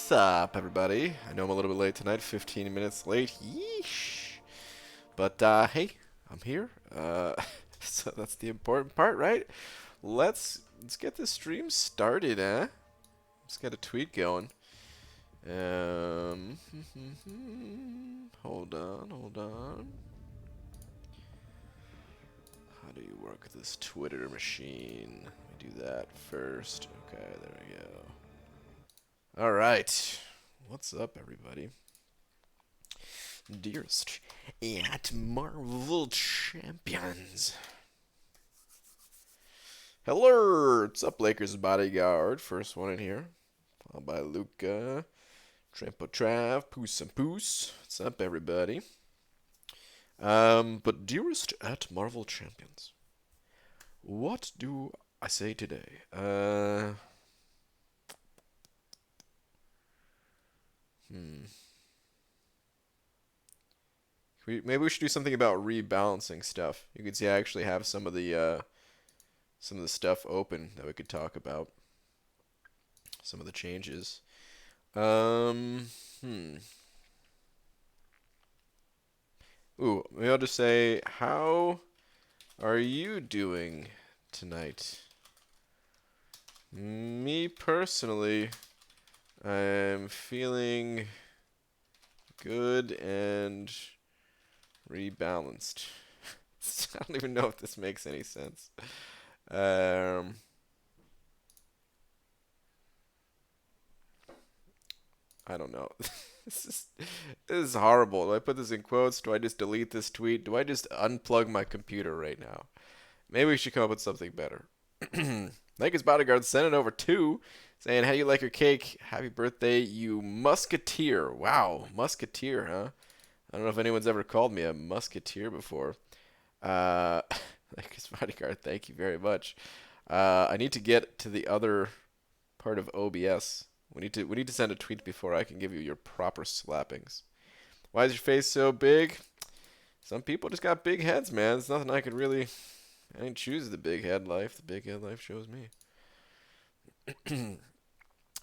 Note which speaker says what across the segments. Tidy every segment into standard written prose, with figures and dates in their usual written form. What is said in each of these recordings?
Speaker 1: What's up, everybody? I know I'm a little bit late tonight, 15 minutes late. Yeesh. But, hey, I'm here. So that's the important part, right? Let's get this stream started, eh? Let's get a tweet going. Hold on. How do you work this Twitter machine? Let me do that first. Okay, there we go. Alright. What's up, everybody? Dearest at Marvel Champions. Hello! What's up, Lakers Bodyguard? First one in here. Followed by Luca. Trampo Trav. Poos and Poos. What's up, everybody? But dearest at Marvel Champions. What do I say today? Maybe we should do something about rebalancing stuff. You can see I actually have some of the stuff open that we could talk about. Some of the changes. Ooh, maybe I'll just say, how are you doing tonight? Me personally, I'm feeling good and rebalanced. I don't even know if this makes any sense. I don't know. This is horrible. Do I put this in quotes? Do I just delete this tweet? Do I just unplug my computer right now? Maybe we should come up with something better. Lakers Bodyguard sent it over too, saying, how do you like your cake? Happy birthday, you musketeer. Wow, musketeer, huh? I don't know if anyone's ever called me a musketeer before. Lakers Bodyguard, thank you very much. I need to get to the other part of OBS. We need to send a tweet before I can give you your proper slappings. Why is your face so big? Some people just got big heads, man. There's nothing I could really... I didn't choose the big head life. The big head life chose me.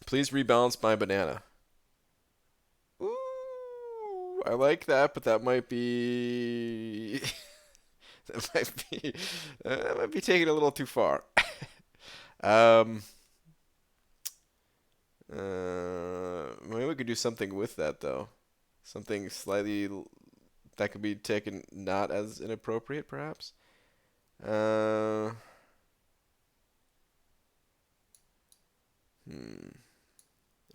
Speaker 1: Please rebalance my banana. Ooh, I like that, but that might be... that might be taking it a little too far. Maybe we could do something with that, though. Something slightly that could be taken not as inappropriate, perhaps. Or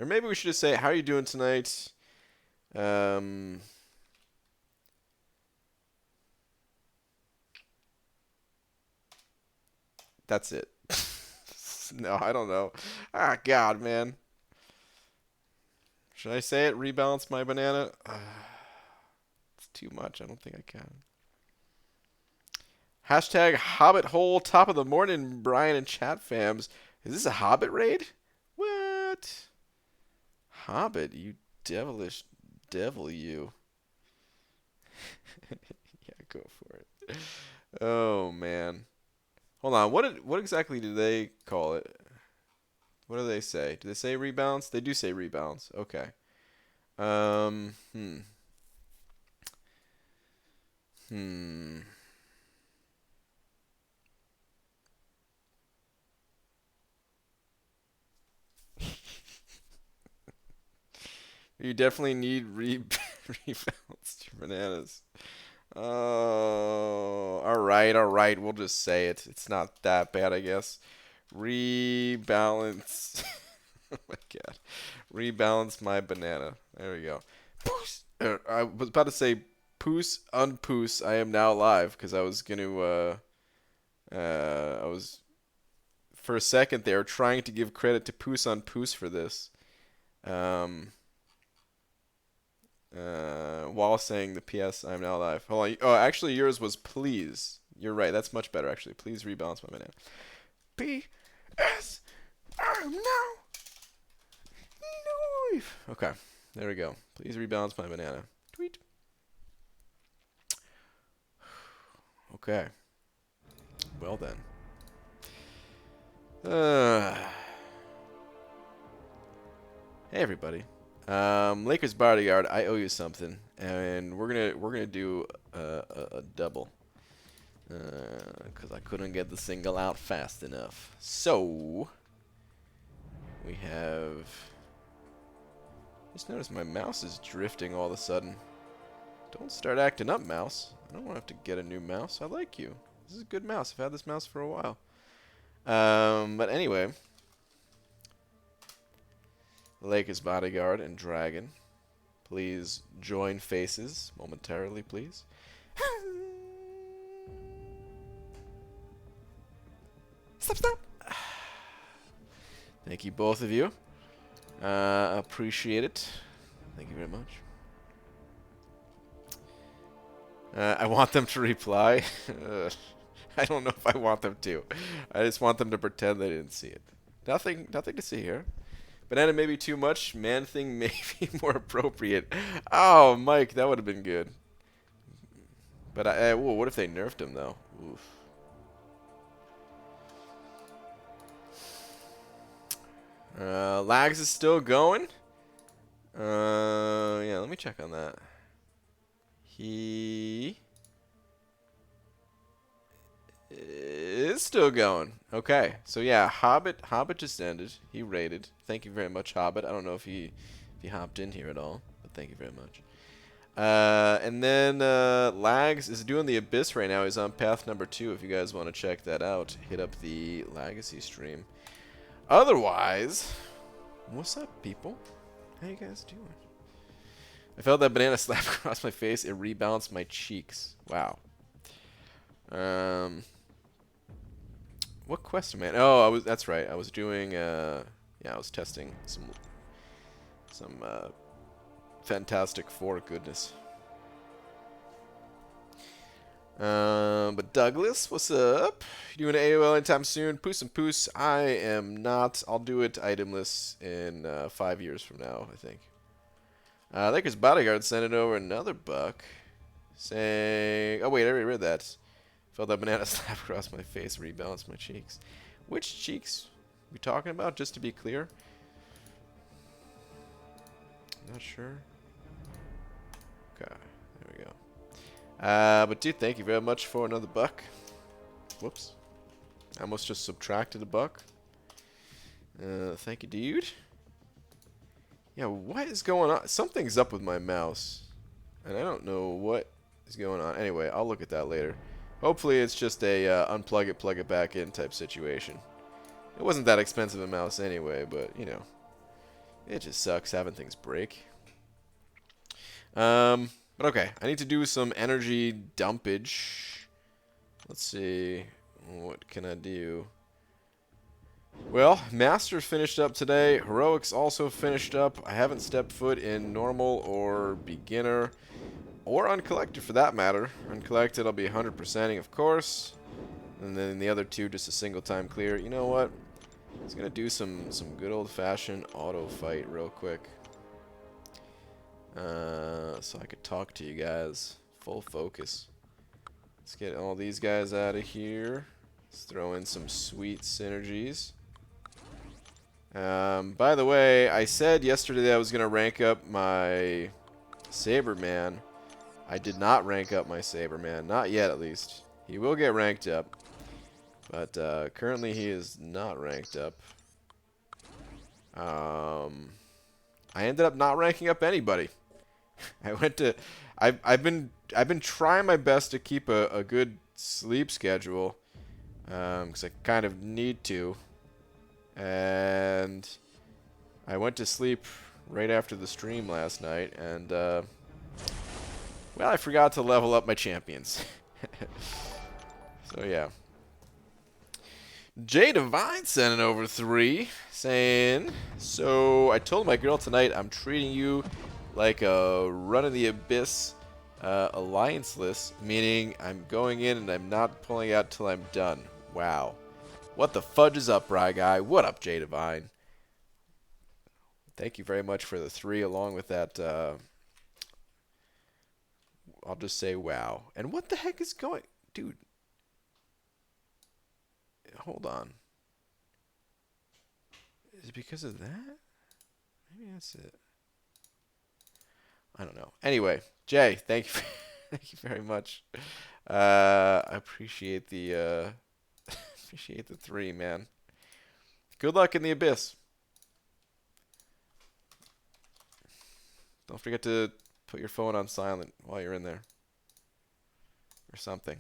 Speaker 1: maybe we should just say, how are you doing tonight? That's it. No, I don't know. Ah, God, man. Should I say it? Rebalance my banana? It's too much. I don't think I can. Hashtag Hobbit Hole top of the morning, Brian and chat fams. Is this a Hobbit raid? What? Hobbit, you devilish devil, you. Yeah, go for it. Oh man. Hold on. What exactly do they call it? What do they say? Do they say rebalance? They do say rebalance. Okay. You definitely need rebalanced bananas. Oh, all right. We'll just say it. It's not that bad, I guess. Rebalance. Oh my God. Rebalance my banana. There we go. Poos. I was about to say poos, unpoos. I am now live because I was gonna. I was for a second there trying to give credit to Poos on Poos for this. While saying the PS, I'm now live. Hold on. Oh, actually, yours was please. You're right. That's much better, actually. Please rebalance my banana. PS, I'm now live. Okay, there we go. Please rebalance my banana. Tweet. Okay. Well then. Hey everybody. Lakers bodyguard, I owe you something, and we're gonna do a double, because I couldn't get the single out fast enough. So we have. Just noticed my mouse is drifting all of a sudden. Don't start acting up, mouse. I don't want to have to get a new mouse. I like you. This is a good mouse. I've had this mouse for a while. But anyway, Lakers bodyguard and dragon. Please join faces momentarily, please. Stop. Thank you, both of you. Appreciate it. Thank you very much. I want them to reply. I don't know if I want them to. I just want them to pretend they didn't see it. Nothing to see here. Banana may be too much. Man thing may be more appropriate. Oh, Mike, that would have been good. But whoa, what if they nerfed him though? Oof. Lags is still going. Yeah, let me check on that. He is still going. Okay, so yeah, Hobbit just ended. He raided. Thank you very much, Hobbit. I don't know if he hopped in here at all, but thank you very much. And then Lags is doing the Abyss right now. He's on path number 2. If you guys want to check that out, hit up the Legacy stream. Otherwise, what's up, people? How you guys doing? I felt that banana slap across my face. It rebalanced my cheeks. Wow. What quest am I? Oh, that's right. I was doing. Yeah, I was testing some Fantastic Four goodness. But Douglas, what's up? You doing AOL anytime soon? Poos and Poos, I am not. I'll do it itemless in 5 years from now, I think. Lakers bodyguard sent it over another buck, saying, "Oh wait, I already read that. Felt that banana slap across my face, rebalanced my cheeks." Which cheeks we talking about? Just to be clear. Not sure. Okay, there we go. But dude, thank you very much for another buck. Whoops. I almost just subtracted a buck. Thank you, dude. Yeah, what is going on? Something's up with my mouse. And I don't know what is going on. Anyway, I'll look at that later. Hopefully it's just a unplug it, plug it back in type situation. It wasn't that expensive a mouse anyway, but, you know. It just sucks having things break. But okay, I need to do some energy dumpage. Let's see. What can I do? Well, Master finished up today. Heroics also finished up. I haven't stepped foot in normal or beginner or uncollected for that matter. Uncollected, I'll be 100%ing, of course. And then the other two, just a single time clear. You know what? I was going to do some good old-fashioned auto fight real quick. So I could talk to you guys. Full focus. Let's get all these guys out of here. Let's throw in some sweet synergies. By the way, I said yesterday that I was going to rank up my Saberman. I did not rank up my Saberman. Not yet, at least. He will get ranked up. But currently he is not ranked up. I ended up not ranking up anybody. I've been trying my best to keep a good sleep schedule. Because I kind of need to. And I went to sleep right after the stream last night, and well, I forgot to level up my champions. So yeah. J Divine sent it over 3, saying, "So I told my girl tonight I'm treating you like a run of the abyss allianceless, meaning I'm going in and I'm not pulling out till I'm done." Wow. What the fudge is up, Bry Guy? What up, J Divine? Thank you very much for the 3 along with that. I'll just say wow. And what the heck is going... Dude. Hold on. Is it because of that? Maybe that's it. I don't know. Anyway, Jay, thank you, thank you very much. I appreciate the appreciate the 3, man. Good luck in the abyss. Don't forget to put your phone on silent while you're in there, or something.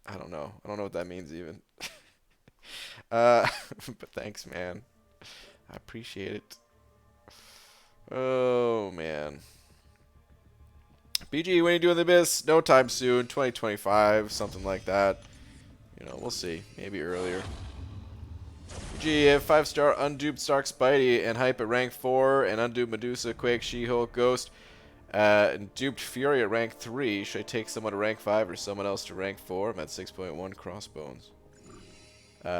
Speaker 1: I don't know. I don't know what that means even. But thanks, man. I appreciate it. Oh man. BG, when are you doing the abyss? No time soon. 2025, something like that. You know, we'll see. Maybe earlier. BG, have 5-star unduped Stark Spidey and hype at rank 4, and unduped Medusa, Quake, She-Hulk, Ghost, and duped Fury at rank 3. Should I take someone to rank 5 or someone else to rank 4? I'm at 6.1 crossbones. What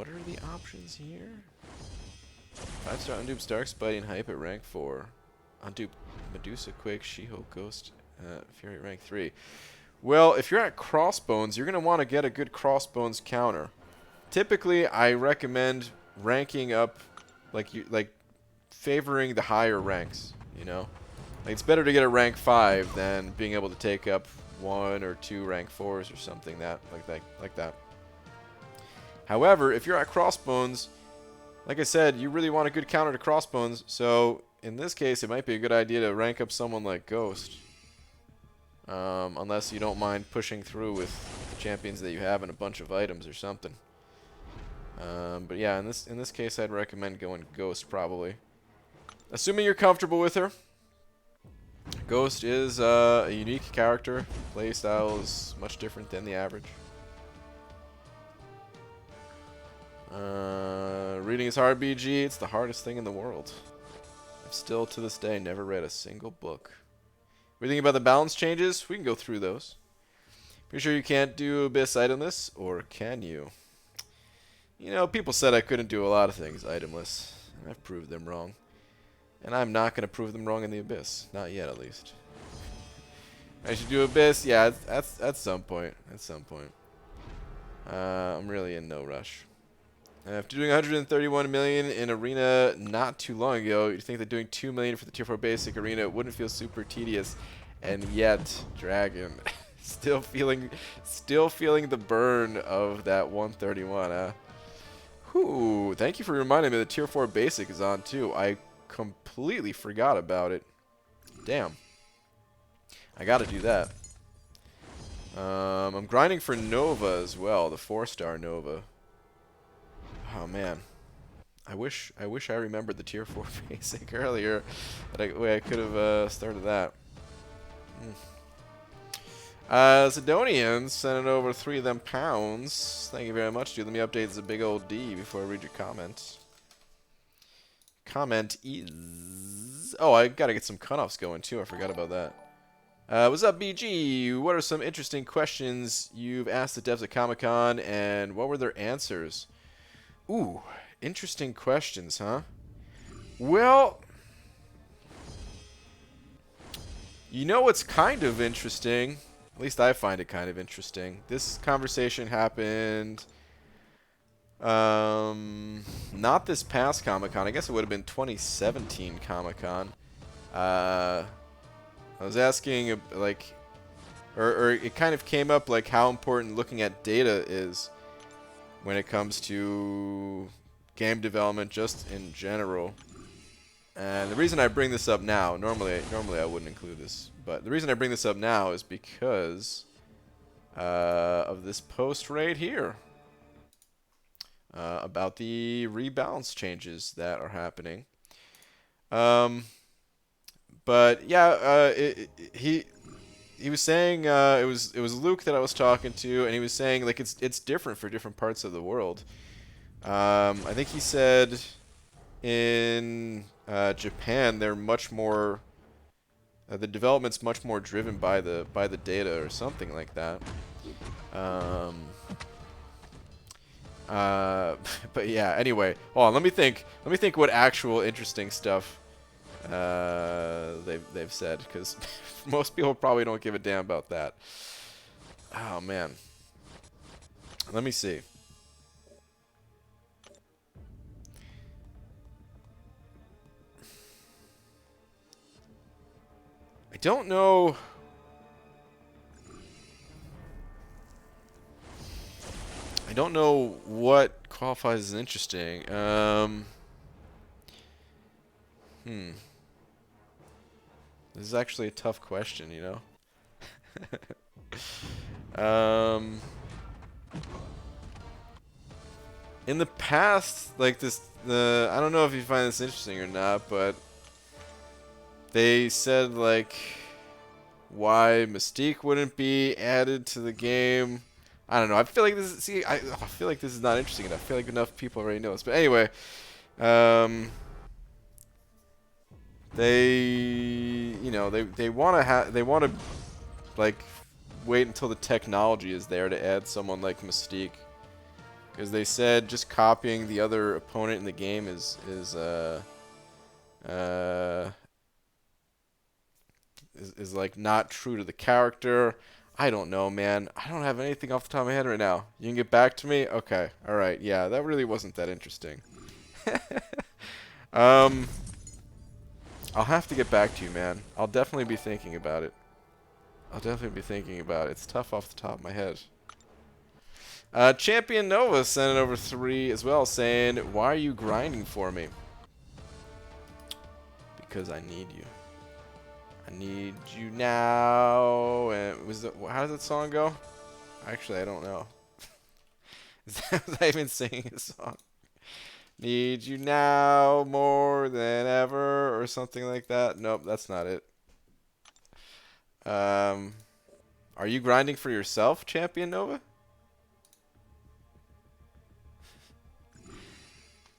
Speaker 1: are the options here? 5-star unduped Stark Spidey and hype at rank 4. Unduped Medusa, Quake, She-Hulk, Ghost, Fury at rank 3. Well, if you're at crossbones, you're going to want to get a good crossbones counter. Typically, I recommend ranking up, like favoring the higher ranks, you know? Like, it's better to get a rank 5 than being able to take up 1 or 2 rank 4s or something like that. However, if you're at crossbones, like I said, you really want a good counter to crossbones, so in this case, it might be a good idea to rank up someone like Ghost. Unless you don't mind pushing through with the champions that you have and a bunch of items or something. But yeah, in this case, I'd recommend going Ghost probably. Assuming you're comfortable with her. Ghost is a unique character. Playstyle is much different than the average. Reading is hard, BG. It's the hardest thing in the world. I've still, to this day, never read a single book. What do you think about the balance changes? We can go through those. Pretty sure you can't do Abyss itemless, or can you? You know, people said I couldn't do a lot of things itemless, and I've proved them wrong. And I'm not going to prove them wrong in the Abyss. Not yet, at least. I should do Abyss? Yeah, at some point. At some point. I'm really in no rush. After doing 131 million in Arena not too long ago, you'd think that doing 2 million for the Tier 4 Basic Arena wouldn't feel super tedious. And yet, Dragon, still feeling the burn of that 131, huh? Whew, thank you for reminding me the Tier 4 Basic is on too. I completely forgot about it. Damn. I gotta do that. I'm grinding for Nova as well, the 4-star Nova. Oh man, I wish I remembered the Tier 4 Basic earlier. That I could have started that. Zidonians sending over 3 of them pounds. Thank you very much, dude. Let me update this big old D before I read your comments. Comment is... Oh, I gotta get some cutoffs going too. I forgot about that. What's up, BG? What are some interesting questions you've asked the devs at Comic-Con, and what were their answers? Ooh, interesting questions, huh? Well, you know what's kind of interesting? At least I find it kind of interesting. This conversation happened, not this past Comic-Con. I guess it would have been 2017 Comic-Con. I was asking, like, or it kind of came up, like, how important looking at data is when it comes to game development just in general. And the reason I bring this up now, normally I wouldn't include this, but the reason I bring this up now is because of this post right here about the rebalance changes that are happening. But yeah, he was saying it was Luke that I was talking to, and he was saying like it's different for different parts of the world. I think he said in Japan they're much more the development's much more driven by the data or something like that. But yeah, anyway, hold on, let me think what actual interesting stuff they've said, because most people probably don't give a damn about that. Oh man, let me see. I don't know. I don't know what qualifies as interesting. This is actually a tough question, you know? In the past, like I don't know if you find this interesting or not, but they said, like, why Mystique wouldn't be added to the game. I don't know. I feel like this. I feel like this is not interesting enough. I feel like enough people already know this. But anyway, they want to like wait until the technology is there to add someone like Mystique, because they said just copying the other opponent in the game is like not true to the character. I don't know, man. I don't have anything off the top of my head right now. You can get back to me? Okay. All right. Yeah, that really wasn't that interesting. I'll have to get back to you, man. I'll definitely be thinking about it. It's tough off the top of my head. Champion Nova sent it over 3 as well, saying, "Why are you grinding for me?" Because I need you. I need you now. And how does that song go? Actually, I don't know. Was I even singing a song? Need you now more than ever, or something like that. Nope, that's not it. Are you grinding for yourself, Champion Nova?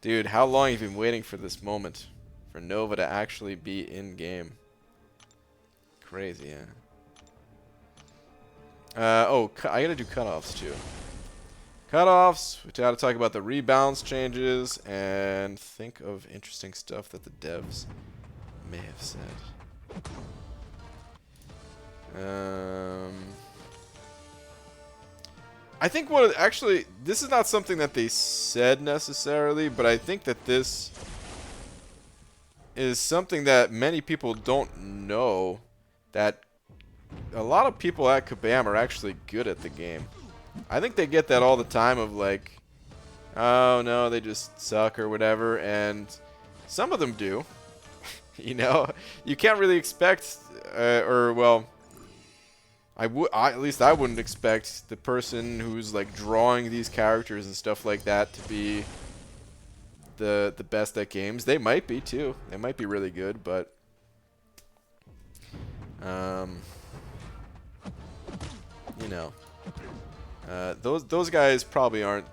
Speaker 1: Dude, how long have you been waiting for this moment? For Nova to actually be in game. Crazy, yeah. Oh, I gotta do cutoffs too. Cutoffs, we gotta talk about the rebalance changes and think of interesting stuff that the devs may have said. I think actually, this is not something that they said necessarily, but I think that this is something that many people don't know, that a lot of people at Kabam are actually good at the game. I think they get that all the time of like, oh no, they just suck or whatever, and some of them do. You know, you can't really expect, or well, at least I wouldn't expect the person who's like drawing these characters and stuff like that to be the best at games. They might be too. They might be really good, but you know, those guys probably aren't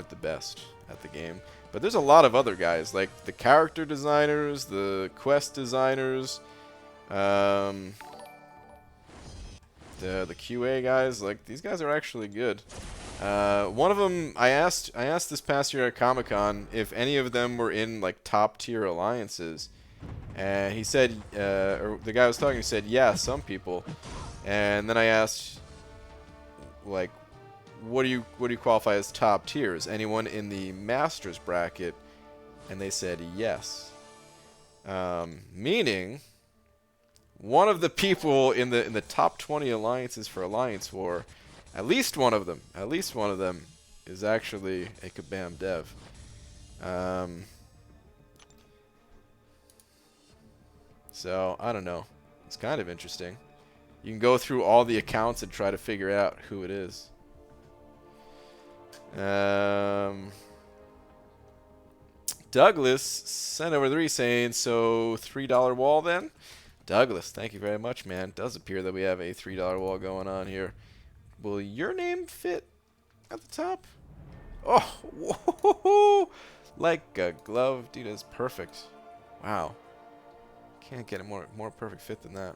Speaker 1: the best at the game. But there's a lot of other guys, like the character designers, the quest designers, the QA guys. Like, these guys are actually good. One of them, I asked this past year at Comic-Con if any of them were in like top tier alliances, and he said, or the guy I was talking to said, yeah, some people. And then I asked, like, what do you qualify as top tiers? Anyone in the Masters bracket? And they said yes. Meaning, one of the people in the top 20 alliances for Alliance War, at least one of them is actually a Kabam dev. So I don't know. It's kind of interesting. You can go through all the accounts and try to figure out who it is. Douglas sent over 3 saying, so $3 wall then? Douglas, thank you very much, man. It does appear that we have a $3 wall going on here. Will your name fit at the top? Oh, whoa, like a glove. Dude, that's perfect. Wow. Can't get a more perfect fit than that.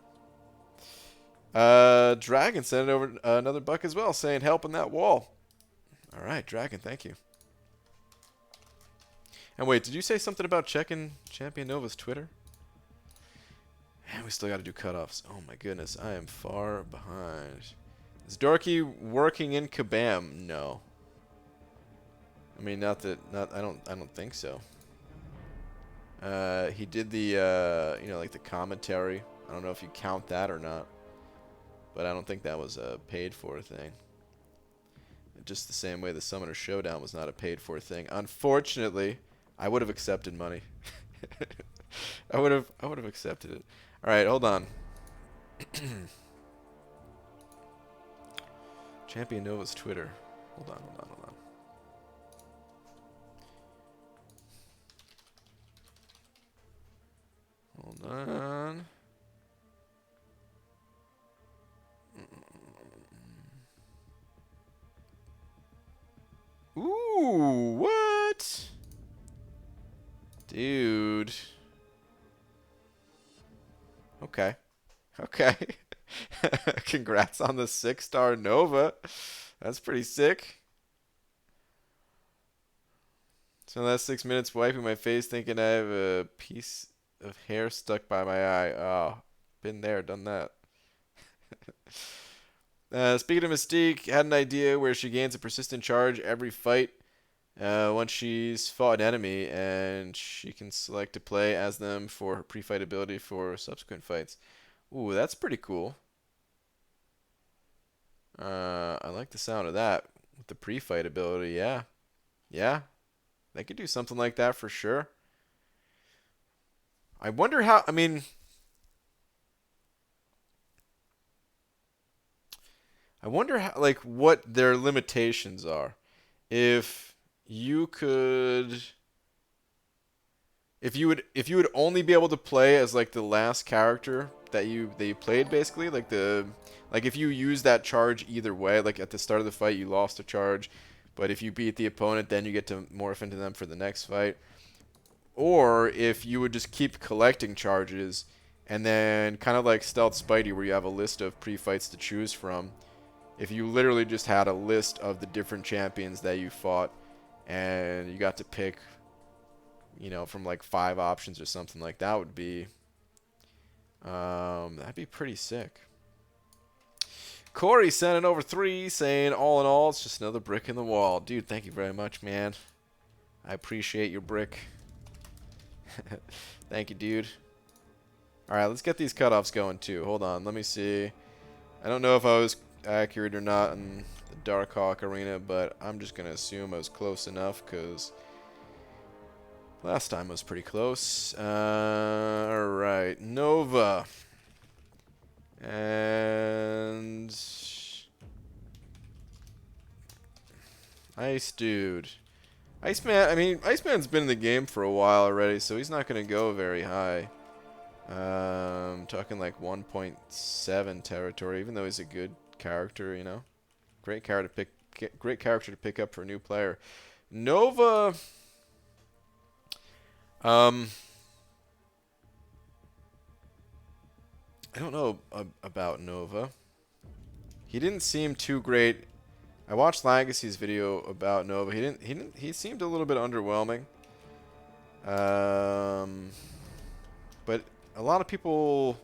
Speaker 1: Dragon sent over another buck as well, saying help in that wall. All right, Dragon, thank you. And wait, did you say something about checking Champion Nova's Twitter? And we still got to do cutoffs. Oh my goodness, I am far behind. Is Dorky working in Kabam? No. I mean, I don't think so. He did the, like the commentary I don't know if you count that or not, but I don't think that was a paid for thing. Just the same way the Summoner Showdown was not a paid for thing. Unfortunately, I would have accepted money. I would have accepted it. All right, hold on. Champion Nova's Twitter. Hold on. Ooh, what? Dude. Okay. Okay. Congrats on the 6-star Nova. That's pretty sick. So last 6 minutes wiping my face thinking I have a piece of hair stuck by my eye. Oh, been there, done that. Speaking of Mystique, had an idea where she gains a persistent charge every fight once she's fought an enemy, and she can select to play as them for her pre-fight ability for subsequent fights. Ooh, that's pretty cool. I like the sound of that with the pre-fight ability. Yeah, yeah, they could do something like that for sure. I wonder how. I mean, I wonder how, like, what their limitations are. If you could, if you would only be able to play as like the last character that you played, basically, like if you use that charge either way, like at the start of the fight you lost a charge, but if you beat the opponent, then you get to morph into them for the next fight. Or if you would just keep collecting charges, and then kind of like Stealth Spidey, where you have a list of pre-fights to choose from. If you literally just had a list of the different champions that you fought, and you got to pick, you know, from like 5 options or something like that, would be, that'd be pretty sick. Corey sending over 3, saying all in all, it's just another brick in the wall. Dude, thank you very much, man. I appreciate your brick. Thank you, dude. Alright, let's get these cutoffs going, too. Hold on, let me see. I don't know if I was accurate or not in the Darkhawk arena, but I'm just going to assume I was close enough, because last time was pretty close. Alright, Nova. And Ice Dude. Iceman, I mean, Iceman's been in the game for a while already, so he's not going to go very high. Talking like 1.7 territory, even though he's a good character, you know. Great character to pick up for a new player. Nova, I don't know about Nova. He didn't seem too great. I watched Legacy's video about Nova. He seemed a little bit underwhelming. But a lot of people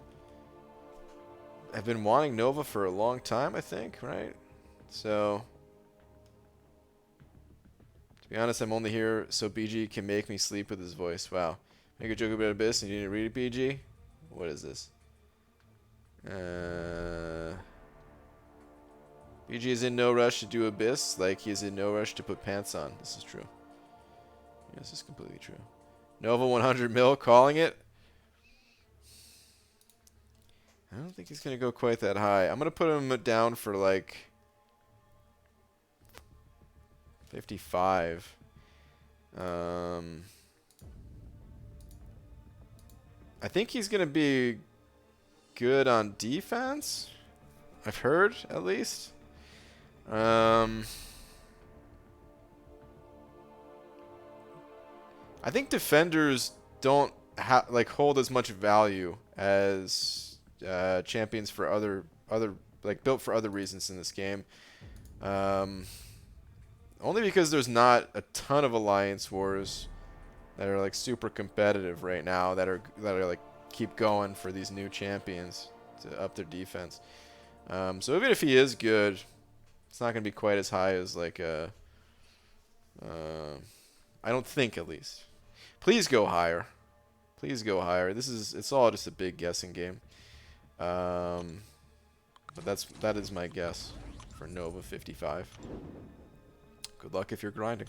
Speaker 1: have been wanting Nova for a long time, I think, right? So, to be honest, I'm only here so BG can make me sleep with his voice. Wow. Make a joke about Abyss and you didn't read it, BG? What is this? BG is in no rush to do Abyss, like he is in no rush to put pants on. This is true. Yeah, this is completely true. Nova 100 mil calling it. I don't think he's going to go quite that high. I'm going to put him down for like 55. I think he's going to be good on defense. I've heard, at least. I think defenders don't hold as much value as champions for other like built for other reasons in this game. Only because there's not a ton of alliance wars that are like super competitive right now that are like keep going for these new champions to up their defense. So even if he is good, it's not going to be quite as high as like I don't think, at least. Please go higher. Please go higher. It's all just a big guessing game. But that is my guess for Nova 55. Good luck if you're grinding.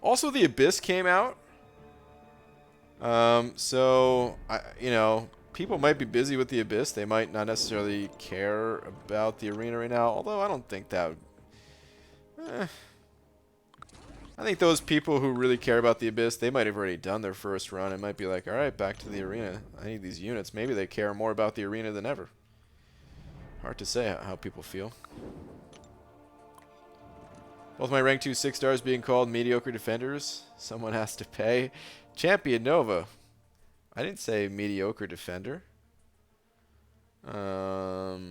Speaker 1: Also, the Abyss came out. So you know, people might be busy with the Abyss. They might not necessarily care about the arena right now. Although I don't think that. I think those people who really care about the Abyss, they might have already done their first run. It might be like, all right, back to the arena. I need these units. Maybe they care more about the arena than ever. Hard to say how people feel. Both my rank 2 6-stars being called mediocre defenders. Someone has to pay. Champion Nova. I didn't say mediocre defender. What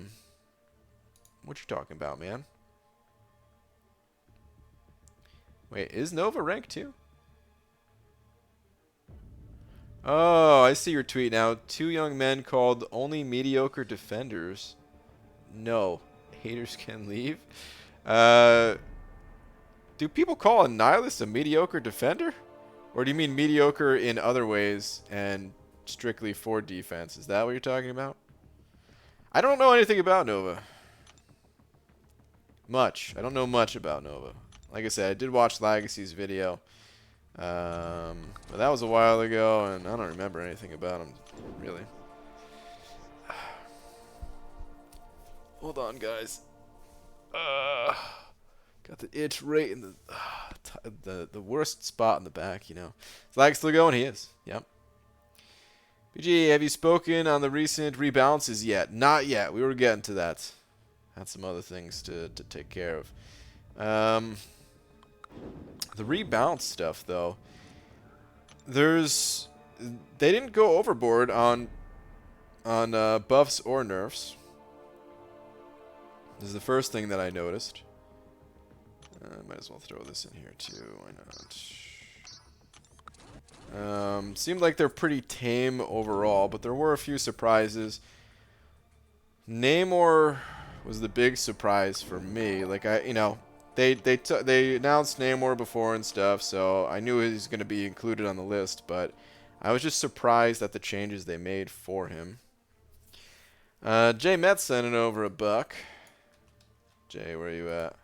Speaker 1: you talking about, man? Wait, is Nova rank 2? Oh, I see your tweet now. 2 young men called only mediocre defenders. No. Haters can leave. Do people call Annihilus a mediocre defender? Or do you mean mediocre in other ways and strictly for defense? Is that what you're talking about? I don't know anything about Nova. Much. I don't know much about Nova. Like I said, I did watch Legacy's video. But that was a while ago, and I don't remember anything about him, really. Hold on, guys. Got the itch right in the worst spot in the back, you know. Is Lag still going? He is. Yep. BG, have you spoken on the recent rebalances yet? Not yet. We were getting to that. Had some other things to take care of. The rebalance stuff, though. They didn't go overboard on buffs or nerfs. This is the first thing that I noticed. Might as well throw this in here too. Why not? Seemed like they're pretty tame overall, but there were a few surprises. Namor was the big surprise for me. Like they announced Namor before and stuff, so I knew he was going to be included on the list, but I was just surprised at the changes they made for him. Jay Metz sending over a buck. Jay, where are you at?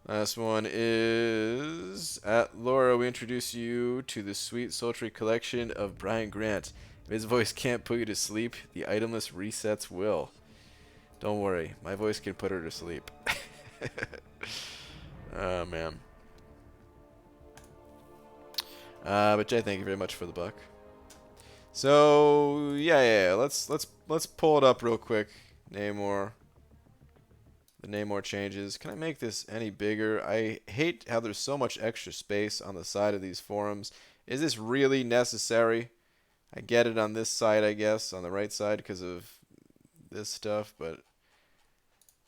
Speaker 1: Last one is at Laura. We introduce you to the sweet, sultry collection of Brian Grant. If his voice can't put you to sleep, the itemless resets will. Don't worry, my voice can put her to sleep. Oh man. But Jay, thank you very much for the buck. So yeah. Let's pull it up real quick. Namor. The Namor changes. Can I make this any bigger? I hate how there's so much extra space on the side of these forums. Is this really necessary? I get it on this side, I guess, on the right side because of this stuff, but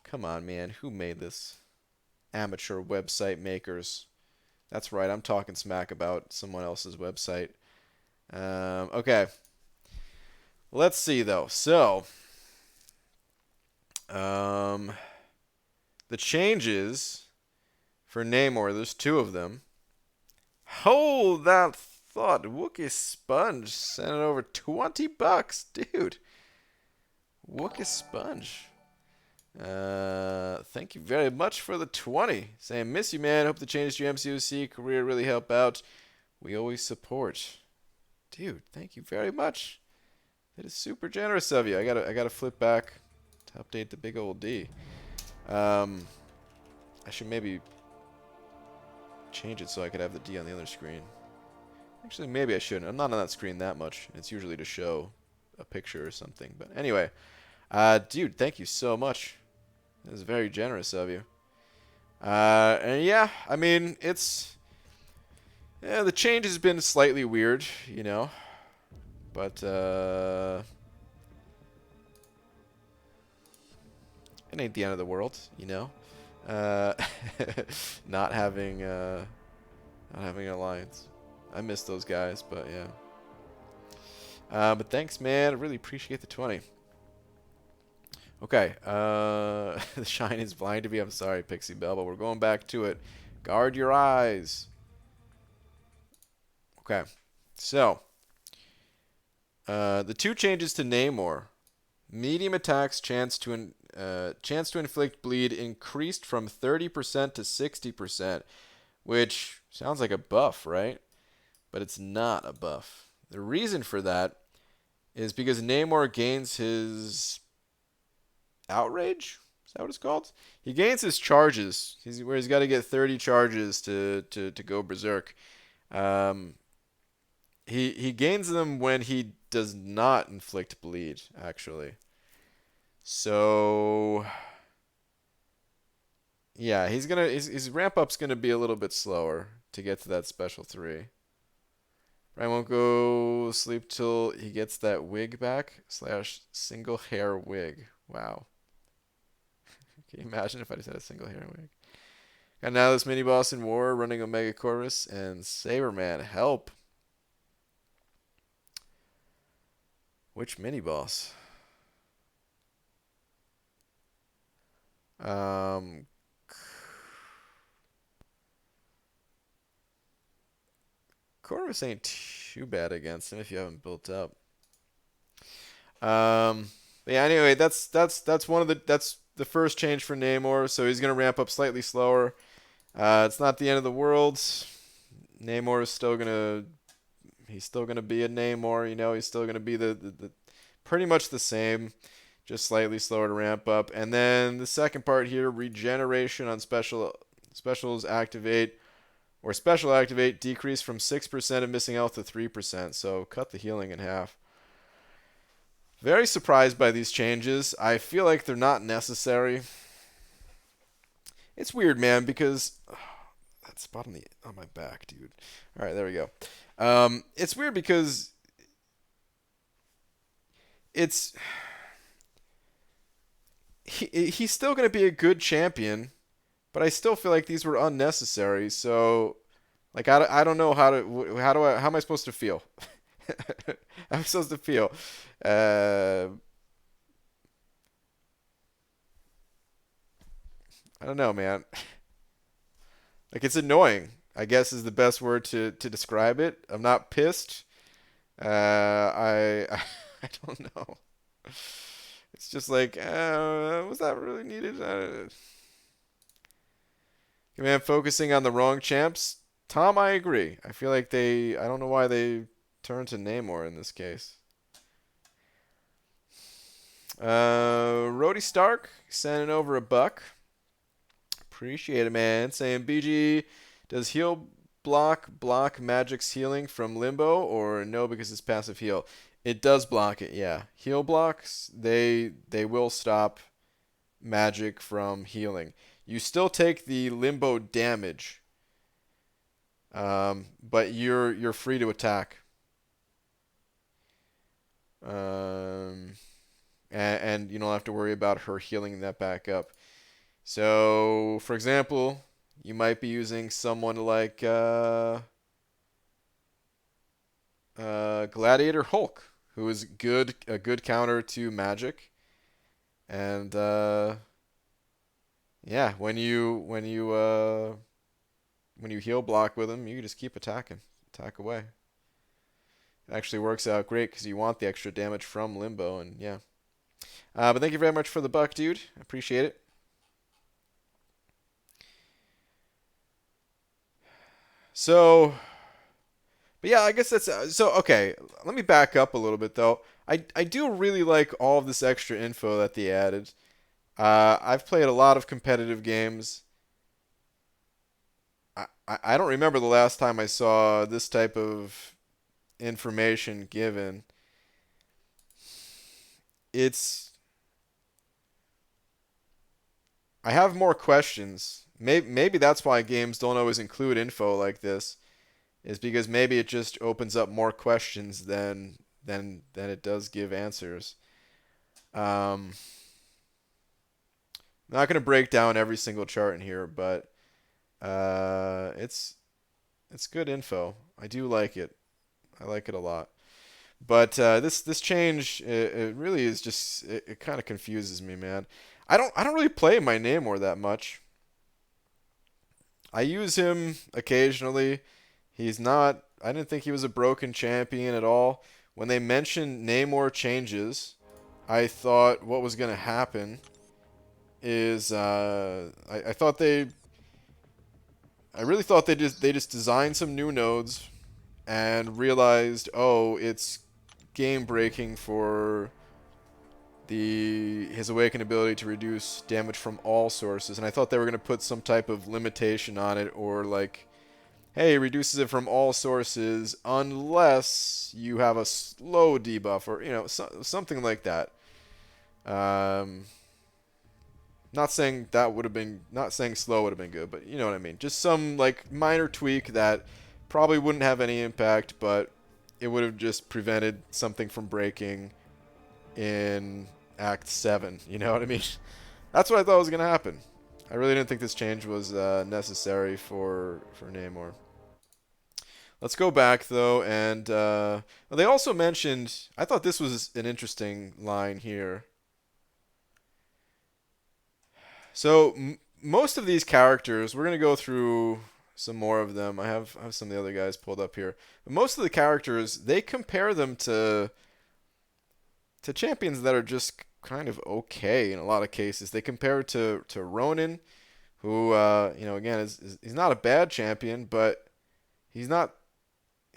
Speaker 1: come on, man. Who made this? Amateur website makers. That's right, I'm talking smack about someone else's website. Okay. Let's see, though. So, the changes for Namor, there's 2 of them. Hold that thought. Wookiee Sponge sent it over 20 bucks, dude. Wookiee Sponge. Thank you very much for the 20. Saying, miss you, man. Hope the changes to your MCOC career really help out. We always support. Dude, thank you very much. That is super generous of you. I gotta flip back to update the big old D. I should maybe change it so I could have the D on the other screen. Actually, maybe I shouldn't. I'm not on that screen that much. It's usually to show a picture or something. But anyway, dude, thank you so much. That is very generous of you. And yeah, I mean, the change has been slightly weird, you know. But, it ain't the end of the world, you know. Not having an alliance. I miss those guys, but yeah. But thanks, man. I really appreciate the 20. Okay. The shine is blind to me. I'm sorry, Pixie Bell, but we're going back to it. Guard your eyes. Okay. So, the 2 changes to Namor Medium attacks chance to inflict bleed increased from 30% to 60%, which sounds like a buff, right? But it's not a buff. The reason for that is because Namor gains his outrage. Is that what it's called? He gains his charges. Where he's got to get 30 charges to go berserk. Um, he gains them when he does not inflict bleed, actually. So yeah, his ramp up's gonna be a little bit slower to get to that special 3. Brian won't go sleep till he gets that wig back / single hair wig. Wow. Can you imagine if I just had a single hair wig? Got Annihilus mini boss in war running Omega Chorus and Saberman. Help. Which mini boss? Chorus ain't too bad against him if you haven't built up. But yeah, anyway, that's the first change for Namor, so he's gonna ramp up slightly slower. It's not the end of the world. Namor is he's still gonna be a Namor, you know, he's still gonna be the pretty much the same, just slightly slower to ramp up. And then the second part here, regeneration on specials activate or special activate decrease from 6% of missing health to 3%, so cut the healing in half. Very surprised by these changes. I feel like they're not necessary. It's weird, man, because that spot on my back, dude. All right, there we go. It's weird because he's still going to be a good champion, but I still feel like these were unnecessary. So, like, I don't know how am I supposed to feel? I'm supposed to feel. I don't know, man. Like, it's annoying, I guess is the best word to describe it. I'm not pissed. I don't know. It's just like, was that really needed? Man, focusing on the wrong champs. Tom, I agree. I feel like I don't know why they turned to Namor in this case. Rhodey Stark sending over $1. Appreciate it, man. Saying, BG, does heal block Magic's healing from Limbo, or no because it's passive heal? It does block it, yeah. Heal blocks, they will stop Magic from healing. You still take the Limbo damage, but you're free to attack. And you don't have to worry about her healing that back up. So, for example, you might be using someone like Gladiator Hulk, who is a good counter to Magic, and yeah, when you heal block with him, you just keep attacking, attack away. It actually works out great because you want the extra damage from Limbo, and yeah. But thank you very much for the $1, dude. I appreciate it. So, but yeah, I guess that's so. Okay, let me back up a little bit though. I do really like all of this extra info that they added. I've played a lot of competitive games. I don't remember the last time I saw this type of information given. I have more questions. Maybe that's why games don't always include info like this, is because maybe it just opens up more questions than it does give answers. I'm not going to break down every single chart in here, but it's good info. I do like it. I like it a lot. But this change, it really is just it kind of confuses me, man. I don't really play my Namor that much. I use him occasionally. He's not. I didn't think he was a broken champion at all. When they mentioned Namor changes, I thought what was going to happen is I thought I really thought they just designed some new nodes and realized, oh, it's game breaking for his awakened ability to reduce damage from all sources, and I thought they were going to put some type of limitation on it, or like, hey, reduces it from all sources unless you have a slow debuff, or something like that. Um, not saying slow would have been good, but you know what I mean. Just some like minor tweak that probably wouldn't have any impact, but it would have just prevented something from breaking in Act 7. You know what I mean? That's what I thought was going to happen. I really didn't think this change was necessary for Namor. Let's go back, though, and they also mentioned, I thought this was an interesting line here. So, most of these characters, we're going to go through some more of them. I have some of the other guys pulled up here. But most of the characters, they compare them to champions that are just kind of okay in a lot of cases. They compare it to Ronin, who again he's not a bad champion, but he's not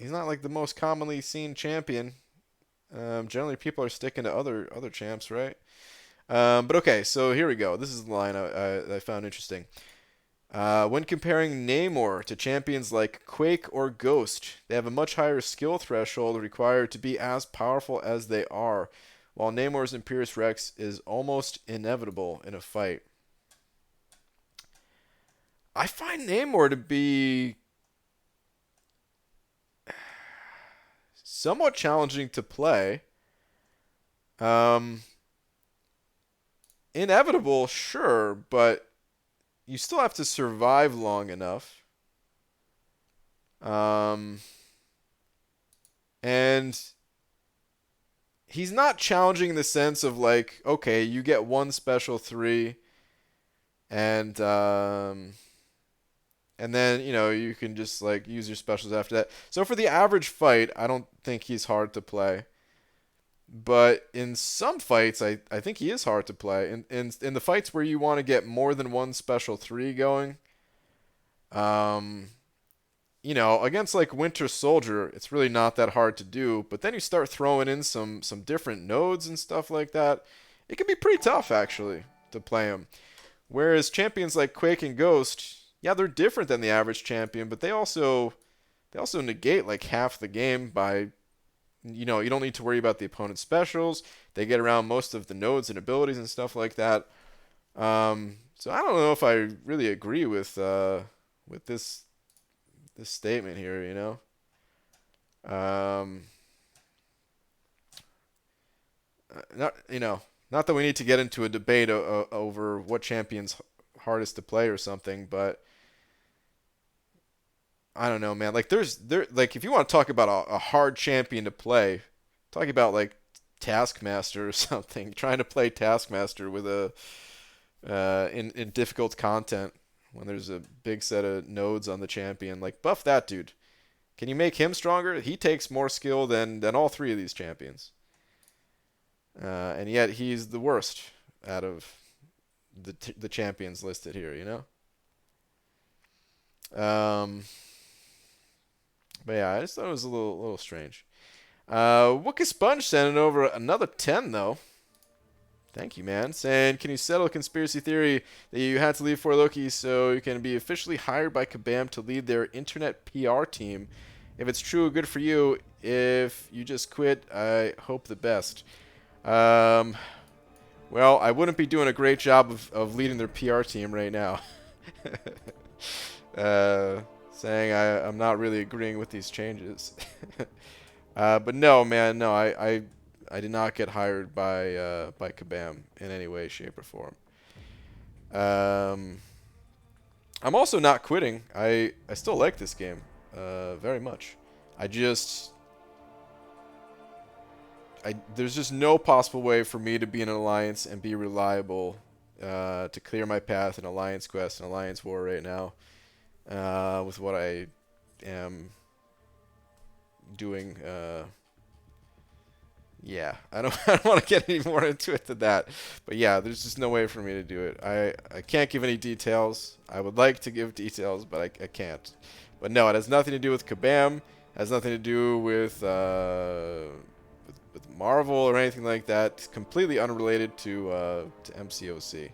Speaker 1: like the most commonly seen champion. Generally, people are sticking to other champs, right? But okay, so here we go. This is the line I found interesting. When comparing Namor to champions like Quake or Ghost, they have a much higher skill threshold required to be as powerful as they are, while Namor's Imperious Rex is almost inevitable in a fight. I find Namor to be somewhat challenging to play. Inevitable, sure, but you still have to survive long enough. And he's not challenging in the sense of like, okay, you get one special 3, and then you can just like use your specials after that. So for the average fight, I don't think he's hard to play. But in some fights, I think he is hard to play. In the fights where you want to get more than one special 3 going, against like Winter Soldier, it's really not that hard to do. But then you start throwing in some different nodes and stuff like that. It can be pretty tough actually to play him. Whereas champions like Quake and Ghost, yeah, they're different than the average champion, but they also negate like half the game by you don't need to worry about the opponent's specials. They get around most of the nodes and abilities and stuff like that. So I don't know if I really agree with this statement here. Not that we need to get into a debate over what champion's hardest to play or something, but I don't know, man. Like like if you want to talk about a hard champion to play, talking about like Taskmaster or something, trying to play Taskmaster with a in difficult content when there's a big set of nodes on the champion, like buff that dude. Can you make him stronger? He takes more skill than all 3 of these champions, and yet he's the worst out of the champions listed here. But yeah, I just thought it was a little strange. Wookie Sponge sending over another 10 though. Thank you, man. Saying, can you settle a conspiracy theory that you had to leave for Loki so you can be officially hired by Kabam to lead their internet PR team? If it's true, good for you. If you just quit, I hope the best. Well, I wouldn't be doing a great job of leading their PR team right now. Saying I'm not really agreeing with these changes. But no, man, no, I did not get hired by Kabam in any way, shape, or form. I'm also not quitting. I still like this game very much. There's just no possible way for me to be in an alliance and be reliable to clear my path in Alliance Quest and Alliance War right now with what I am doing Yeah, I don't want to get any more into it than that. But yeah, there's just no way for me to do it. I can't give any details. I would like to give details, but I can't. But no, it has nothing to do with Kabam. It has nothing to do with Marvel or anything like that. It's completely unrelated to MCOC.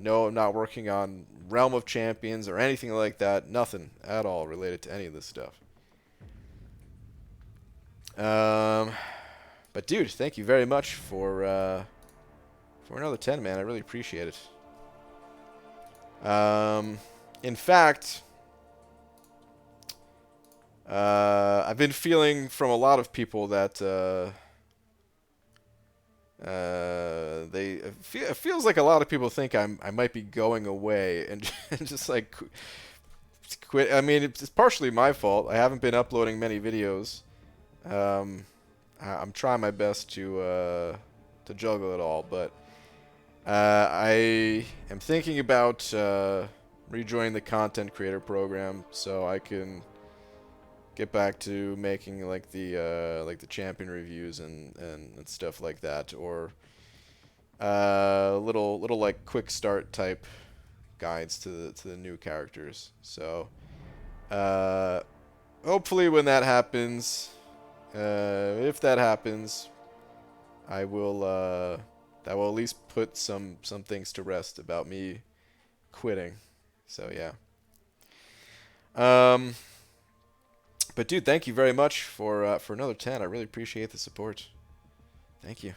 Speaker 1: No, I'm not working on Realm of Champions or anything like that. Nothing at all related to any of this stuff. But dude, thank you very much for another 10, man. I really appreciate it. In fact, I've been feeling from a lot of people that it feels like a lot of people think I might be going away and just like quit. I mean, it's partially my fault. I haven't been uploading many videos. I'm trying my best to juggle it all, but I am thinking about rejoining the content creator program so I can get back to making like the champion reviews and stuff like that, or little like quick start type guides to the new characters. So hopefully when that happens. If that happens, I will that will at least put some things to rest about me quitting. So yeah. But dude, thank you very much for another 10. I really appreciate the support. Thank you.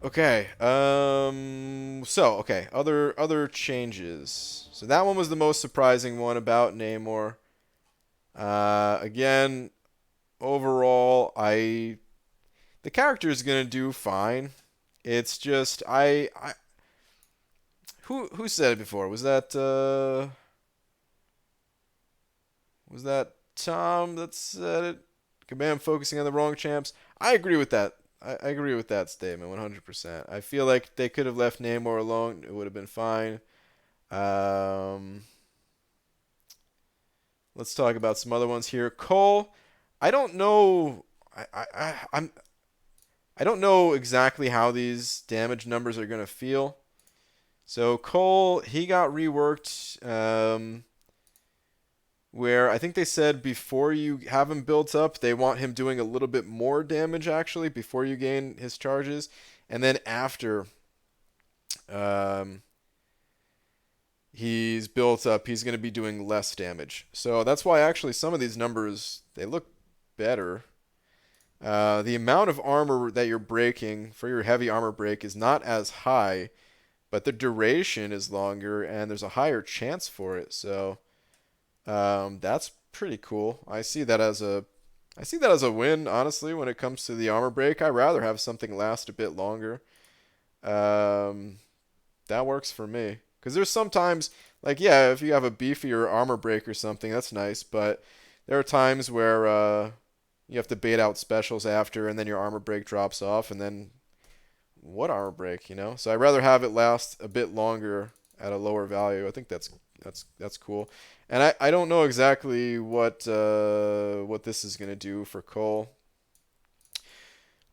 Speaker 1: Okay. Okay. Other changes. So that one was the most surprising one about Namor. Again, overall, the character is gonna do fine. It's just who said it before? Was that Tom that said it? Kabam focusing on the wrong champs. I agree with that. I agree with that statement 100%. I feel like they could have left Namor alone. It would have been fine. Let's talk about some other ones here. Cole, I don't know. I don't know exactly how these damage numbers are gonna feel. So Cole, he got reworked. Where I think they said before you have him built up, they want him doing a little bit more damage actually before you gain his charges, and then after he's built up, he's going to be doing less damage. So that's why actually some of these numbers, they look better. The amount of armor that you're breaking for your heavy armor break is not as high, but the duration is longer and there's a higher chance for it. So that's pretty cool. I see that as a win, honestly, when it comes to the armor break. I'd rather have something last a bit longer. That works for me. Because there's sometimes, like, yeah, if you have a beefier armor break or something, that's nice. But there are times where you have to bait out specials after, and then your armor break drops off, and then what armor break, you know? So I'd rather have it last a bit longer at a lower value. I think that's cool. And I don't know exactly what this is gonna do for Cole.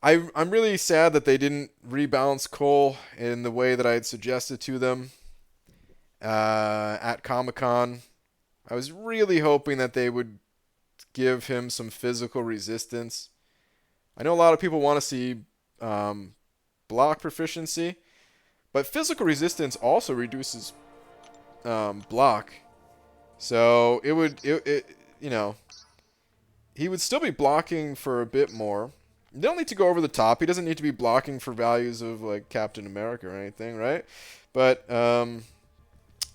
Speaker 1: I'm really sad that they didn't rebalance Cole in the way that I had suggested to them at Comic-Con. I was really hoping that they would give him some physical resistance. I know a lot of people want to see block proficiency, but physical resistance also reduces block. So it you know, he would still be blocking for a bit more. You don't need to go over the top. He doesn't need to be blocking for values of like Captain America or anything, right? But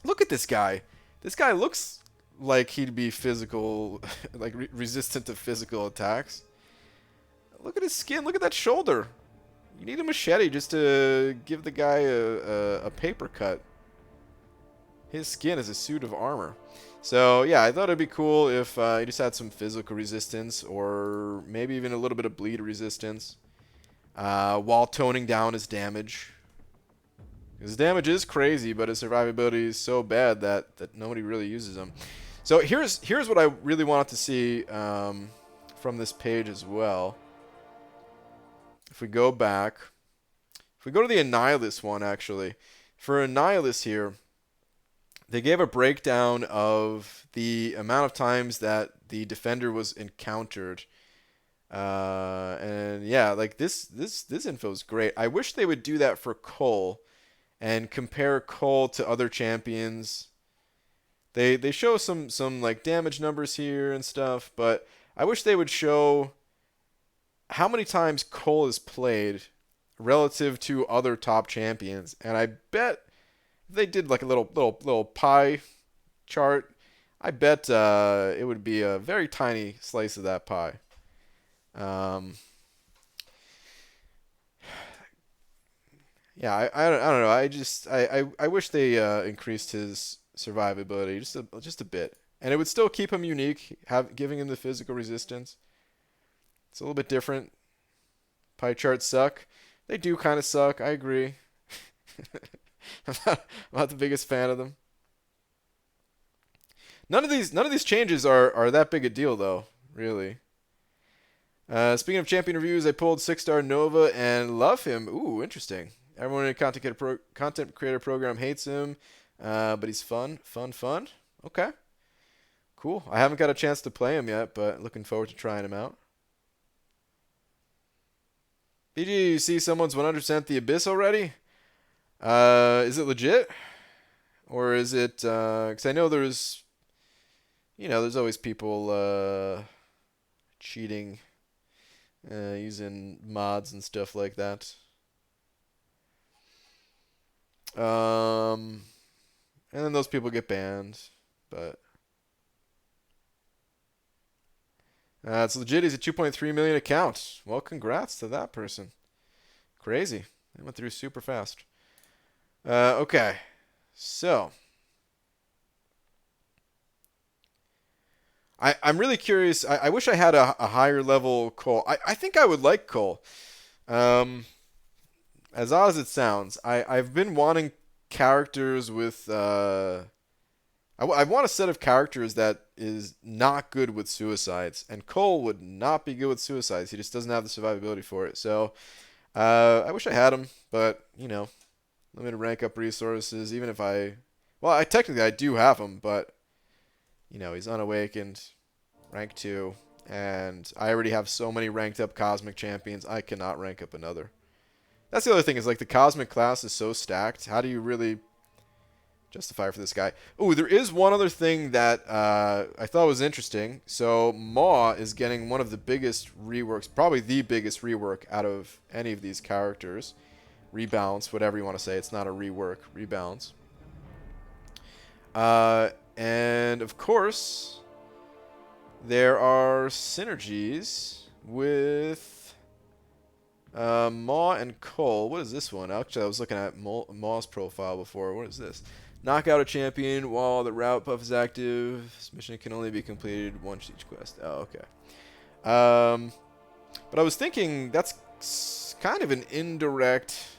Speaker 1: look at this guy. This guy looks like he'd be physical, like resistant to physical attacks. Look at his skin. Look at that shoulder. You need a machete just to give the guy a paper cut. His skin is a suit of armor. So yeah, I thought it'd be cool if he just had some physical resistance, or maybe even a little bit of bleed resistance, while toning down his damage. His damage is crazy, but his survivability is so bad that nobody really uses him. So here's what I really wanted to see from this page as well. If we go back, if we go to the Annihilus one, actually, for Annihilus here, they gave a breakdown of the amount of times that the defender was encountered. And yeah, like this info is great. I wish they would do that for Cole and compare Cole to other champions. They show some like damage numbers here and stuff, but I wish they would show how many times Cole is played relative to other top champions. And I bet if they did like a little pie chart, I bet it would be a very tiny slice of that pie. Yeah, I don't know. I wish they increased his survivability just a bit, and it would still keep him unique, giving him the physical resistance. It's a little bit different. Pie charts suck. They do kind of suck. I agree. I'm not the biggest fan of them. None of these changes are that big a deal though, really. Speaking of champion reviews, I pulled 6-star Nova and love him. Ooh, interesting. Everyone in a content creator program hates him, but he's fun. Okay, cool. I haven't got a chance to play him yet, but looking forward to trying him out. BG, you see someone's 100% the Abyss already? Is it legit? Or is it, because I know there's always people cheating, using mods and stuff like that. And then those people get banned, but it's legit. He's a 2.3 million account. Well, congrats to that person. Crazy. They went through super fast. Okay, so I'm really curious. I wish I had a higher level Cole. I think I would like Cole. As odd as it sounds, I've been wanting characters with I want a set of characters that is not good with suicides, and Cole would not be good with suicides. He just doesn't have the survivability for it. So I wish I had him, but limited rank up resources. Even if I technically I do have him, but he's unawakened, rank 2, and I already have so many ranked up cosmic champions. I cannot rank up another. That's the other thing, is like the cosmic class is so stacked. How do you really justify for this guy? Oh, there is one other thing that I thought was interesting. So Maw is getting one of the biggest reworks, probably the biggest rework out of any of these characters. Rebalance, whatever you want to say. It's not a rework. Rebalance. And of course, there are synergies with Maw and Cole. What is this one? Actually, I was looking at Maw's profile before. What is this? Knock out a champion while the route buff is active. This mission can only be completed once each quest. Oh, okay. But I was thinking that's kind of an indirect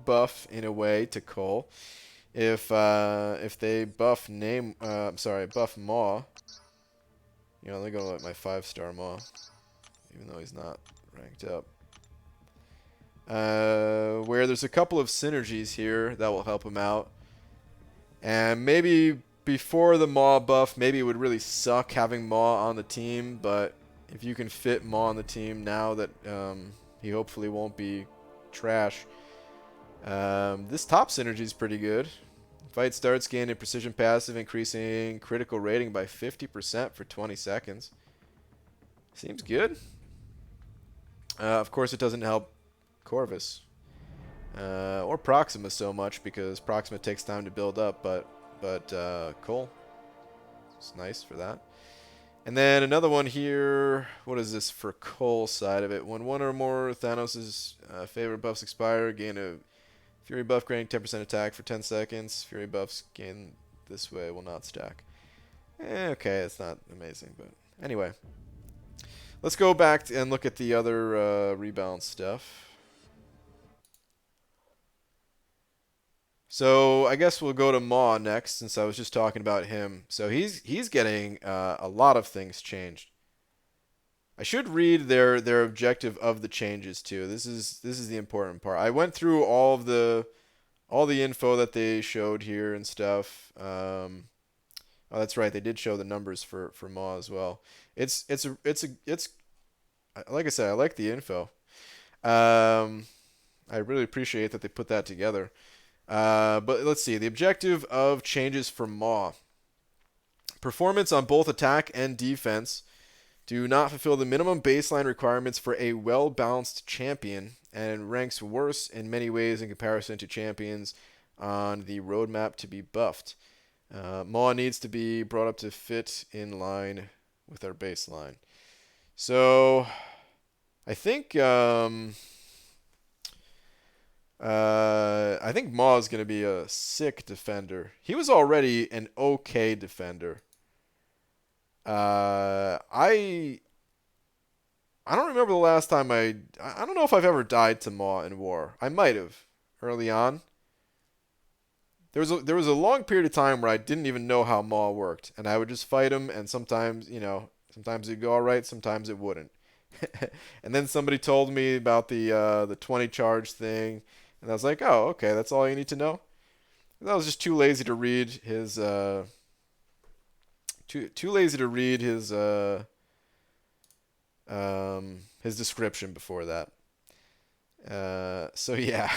Speaker 1: buff in a way to Cole. If they buff buff Maw. They're gonna let my 5-star Maw, even though he's not ranked up. Where there's a couple of synergies here that will help him out. And maybe before the Maw buff, maybe it would really suck having Maw on the team, but if you can fit Maw on the team now that he hopefully won't be trash, this top synergy is pretty good. Fight starts, gaining precision passive, increasing critical rating by 50% for 20 seconds. Seems good. Of course, it doesn't help Corvus or Proxima so much, because Proxima takes time to build up, but Cole, it's nice for that. And then another one here. What is this for Cole side of it? When one or more Thanos' favorite buffs expire, gain a Fury buff granting 10% attack for 10 seconds. Fury buffs gain this way will not stack. Okay, it's not amazing, but anyway. Let's go back and look at the other rebalance stuff. So I guess we'll go to Maw next, since I was just talking about him. So he's getting a lot of things changed. I should read their objective of the changes too. This is the important part. I went through all the info that they showed here and stuff. Oh, that's right. They did show the numbers for Maw as well. It's like I said, I like the info. Um, I really appreciate that they put that together. But let's see. The objective of changes for Maw. Performance on both attack and defense do not fulfill the minimum baseline requirements for a well-balanced champion and ranks worse in many ways in comparison to champions on the roadmap to be buffed. Maw needs to be brought up to fit in line with our baseline. So I think I think Maw is going to be a sick defender. He was already an okay defender. I don't remember the last time I don't know if I've ever died to Maw in war. I might have early on. There was a long period of time where I didn't even know how Maw worked, and I would just fight him, and sometimes, sometimes it'd go all right, sometimes it wouldn't. And then somebody told me about the 20 charge thing, and I was like, oh, okay, that's all you need to know. And I was just too lazy to read too lazy to read his description before that. So yeah.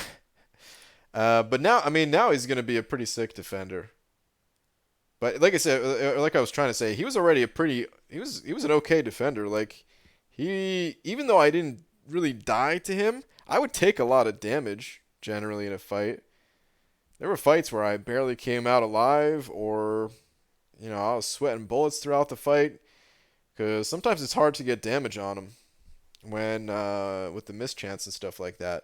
Speaker 1: But now, I mean, now he's gonna be a pretty sick defender. But like I said, like I was trying to say, he was already he was an okay defender. Like even though I didn't really die to him, I would take a lot of damage generally in a fight. There were fights where I barely came out alive, or I was sweating bullets throughout the fight, because sometimes it's hard to get damage on him when with the mischance and stuff like that.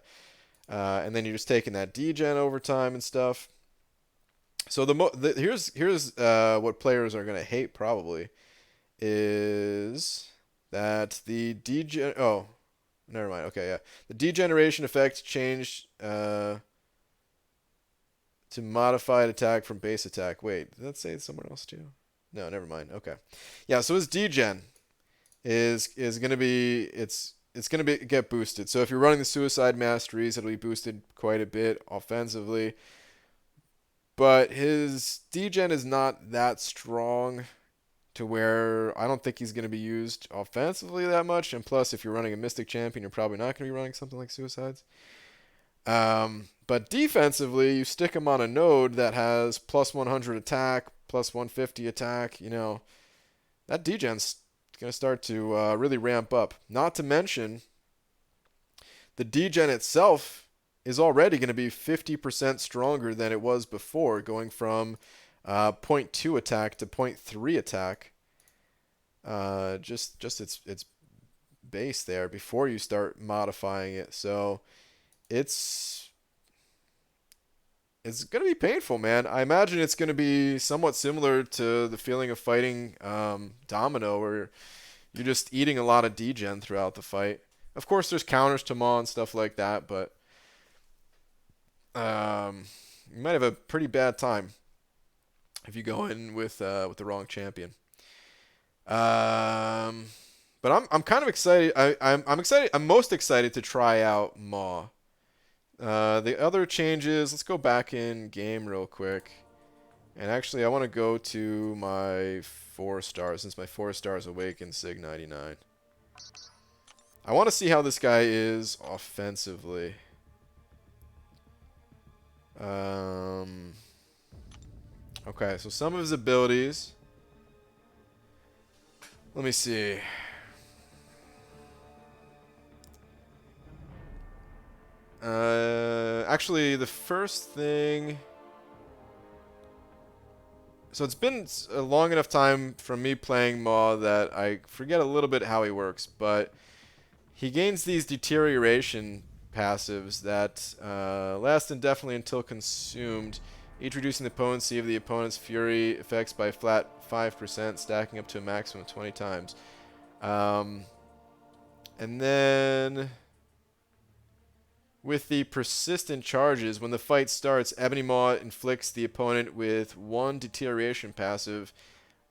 Speaker 1: And then you're just taking that degen over time and stuff. So here's what players are gonna hate probably is that the degen. Oh, never mind. Okay, yeah, the degeneration effect changed to modified attack from base attack. Wait, did that say it somewhere else too? No, never mind. Okay, yeah. So his degen is gonna be it's going to get boosted. So if you're running the Suicide Masteries, it'll be boosted quite a bit offensively. But his degen is not that strong to where I don't think he's going to be used offensively that much. And plus, if you're running a Mystic Champion, you're probably not going to be running something like Suicides. But defensively, you stick him on a node that has plus 100 attack, plus 150 attack. That degen's going to start to really ramp up. Not to mention, the degen itself is already going to be 50% stronger than it was before, going from 0.2 attack to 0.3 attack. Just its base there before you start modifying it. So it's going to be painful, man. I imagine it's going to be somewhat similar to the feeling of fighting Domino, where you're just eating a lot of degen throughout the fight. Of course, there's counters to Maw and stuff like that, but you might have a pretty bad time if you go in with the wrong champion. But I'm kind of excited. I'm excited. I'm most excited to try out Maw. The other changes, let's go back in game real quick. And actually, I want to go to my 4-star, since my 4-star is Awakened Sig 99. I want to see how this guy is offensively. Okay, so some of his abilities. Let me see. Actually, the first thing... So it's been a long enough time from me playing Maw that I forget a little bit how he works, but he gains these deterioration passives that last indefinitely until consumed, each reducing the potency of the opponent's fury effects by a flat 5%, stacking up to a maximum of 20 times. And then with the persistent charges, when the fight starts, Ebony Maw inflicts the opponent with 1 deterioration passive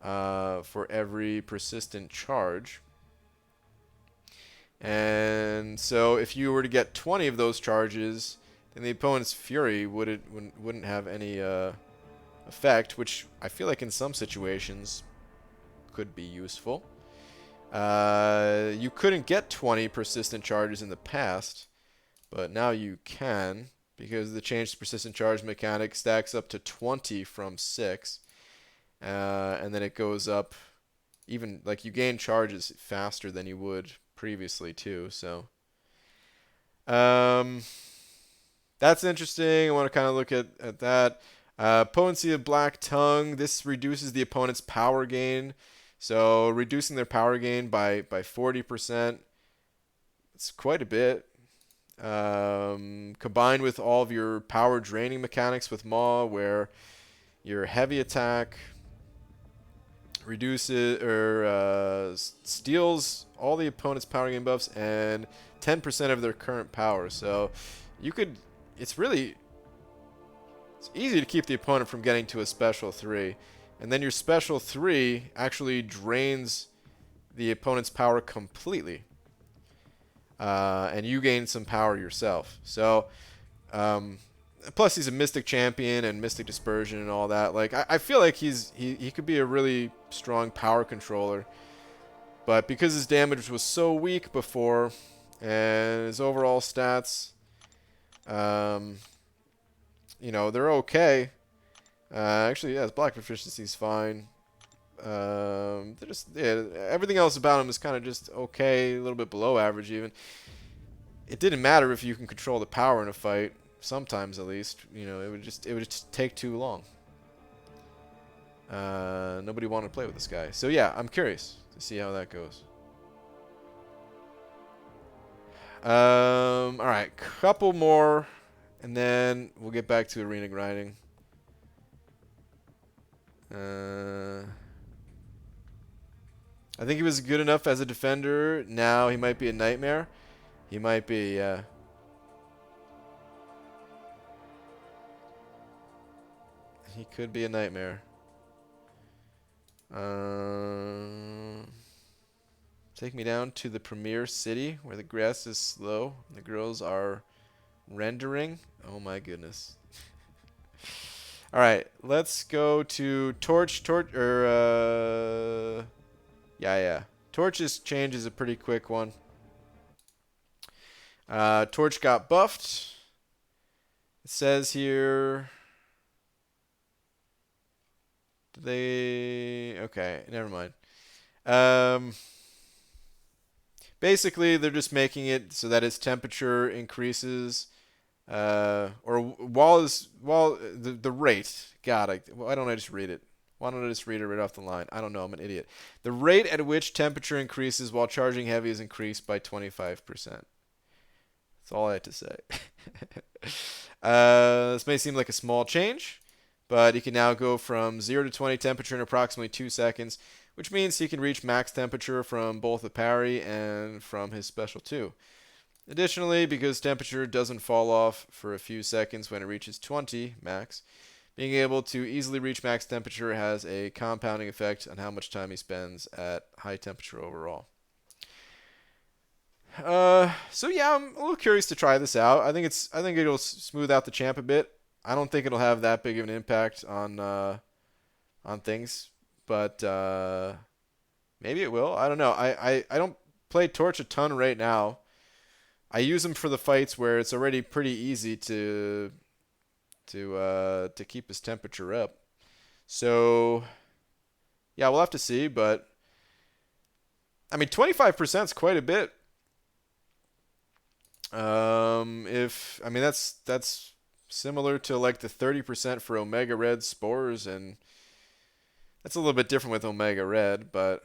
Speaker 1: for every persistent charge. And so if you were to get 20 of those charges, then the opponent's Fury wouldn't have any effect, which I feel like in some situations could be useful. You couldn't get 20 persistent charges in the past, but now you can, because the changed persistent charge mechanic stacks up to 20 from 6. And then it goes up, even, like, you gain charges faster than you would previously, too. So, that's interesting. I want to kind of look at that. Potency of Black Tongue. This reduces the opponent's power gain. So, reducing their power gain by 40%. It's quite a bit. Combined with all of your power draining mechanics with Maw, where your heavy attack reduces or steals all the opponent's power gain buffs and 10% of their current power. So you could, it's easy to keep the opponent from getting to a special 3. And then your special 3 actually drains the opponent's power completely. And you gain some power yourself. So, plus he's a Mystic Champion and Mystic Dispersion and all that. Like, I feel like he could be a really strong power controller. But because his damage was so weak before, and his overall stats, you know, they're okay. Actually, yeah, his Black Proficiency's fine. They're just, yeah, everything else about him is kind of just okay, a little bit below average even. It didn't matter if you can control the power in a fight, sometimes at least. You know, it would just take too long. Nobody wanted to play with this guy. So yeah, I'm curious to see how that goes. All right, couple more, and then we'll get back to arena grinding. I think he was good enough as a defender. Now he might be a nightmare. He might be, yeah. He could be a nightmare. Take me down to the premier city where the grass is slow and the girls are rendering. Oh my goodness. All right, let's go to Torch. Yeah. Torch's change is a pretty quick one. Torch got buffed. It says here. Okay, never mind. Basically, they're just making it so that its temperature increases, or while the rate. God, why don't I just read it? Why don't I just read it right off the line? I don't know. I'm an idiot. The rate at which temperature increases while charging heavy is increased by 25%. That's all I had to say. This may seem like a small change, but he can now go from 0 to 20 temperature in approximately 2 seconds, which means he can reach max temperature from both the parry and from his special 2. Additionally, because temperature doesn't fall off for a few seconds when it reaches 20 max, being able to easily reach max temperature has a compounding effect on how much time he spends at high temperature overall. So yeah, I'm a little curious to try this out. I think it'll smooth out the champ a bit. I don't think it'll have that big of an impact on things, but maybe it will. I don't know. I don't play Torch a ton right now. I use him for the fights where it's already pretty easy to keep his temperature up. So yeah, we'll have to see, but I mean 25% is quite a bit. That's similar to like the 30% for Omega Red Spores, and that's a little bit different with Omega Red, but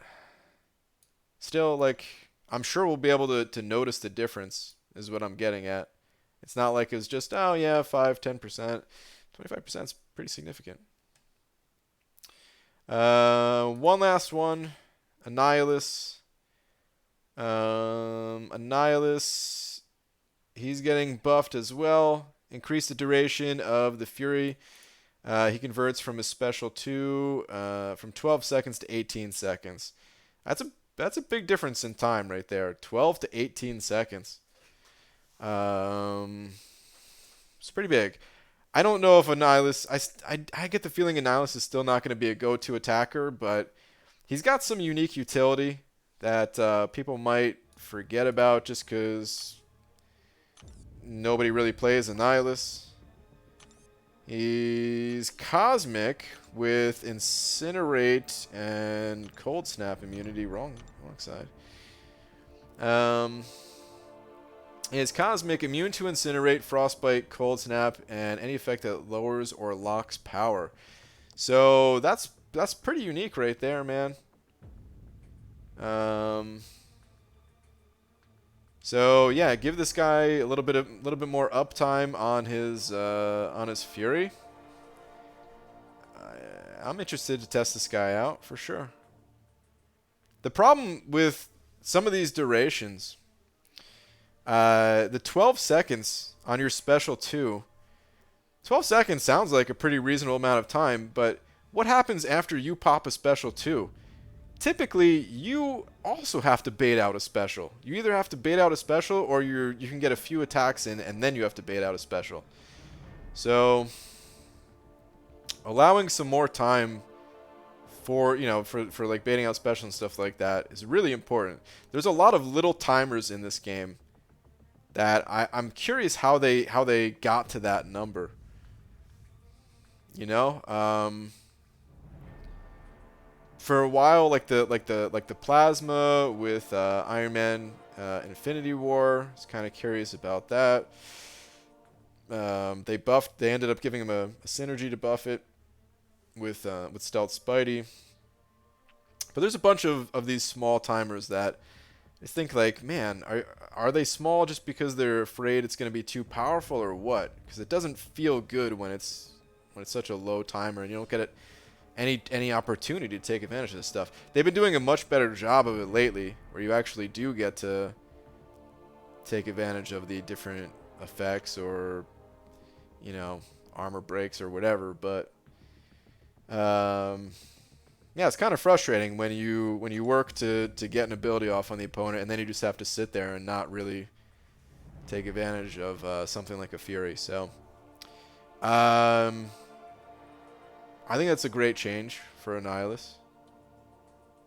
Speaker 1: still, like, I'm sure we'll be able to notice the difference is what I'm getting at. It's not like it's just, oh yeah, 5, 10%. 25% is pretty significant. One last one. Annihilus. Annihilus, he's getting buffed as well. Increase the duration of the Fury. He converts from his special 2 from 12 seconds to 18 seconds. That's a that's a big difference in time right there. 12 to 18 seconds. Um, it's pretty big. I don't know if Annihilus. I get the feeling Annihilus is still not going to be a go-to attacker, but he's got some unique utility that people might forget about just because nobody really plays Annihilus. He's Cosmic with Incinerate and Cold Snap immunity. Wrong side. He is Cosmic, immune to Incinerate, Frostbite, Cold Snap, and any effect that lowers or locks power. So that's pretty unique right there, man. So yeah, give this guy a little bit more uptime on his Fury. I'm interested to test this guy out for sure. The problem with some of these durations, the 12 seconds on your special 2, 12 seconds sounds like a pretty reasonable amount of time, but what happens after you pop a special 2? Typically, you also have to bait out a special. You either have to bait out a special or you can get a few attacks in and then you have to bait out a special. So, allowing some more time for, for like baiting out special and stuff like that is really important. There's a lot of little timers in this game that I'm curious how they got to that number. For a while, like the plasma with Iron Man Infinity War, I was kind of curious about that. They ended up giving him a synergy to buff it with Stealth Spidey. But there's a bunch of these small timers that I think, like, man, are they small just because they're afraid it's going to be too powerful or what? Because it doesn't feel good when it's such a low timer and you don't get it any opportunity to take advantage of this stuff. They've been doing a much better job of it lately, where you actually do get to take advantage of the different effects or, armor breaks or whatever. But yeah, it's kind of frustrating when you work to get an ability off on the opponent and then you just have to sit there and not really take advantage of something like a Fury. So I think that's a great change for Annihilus.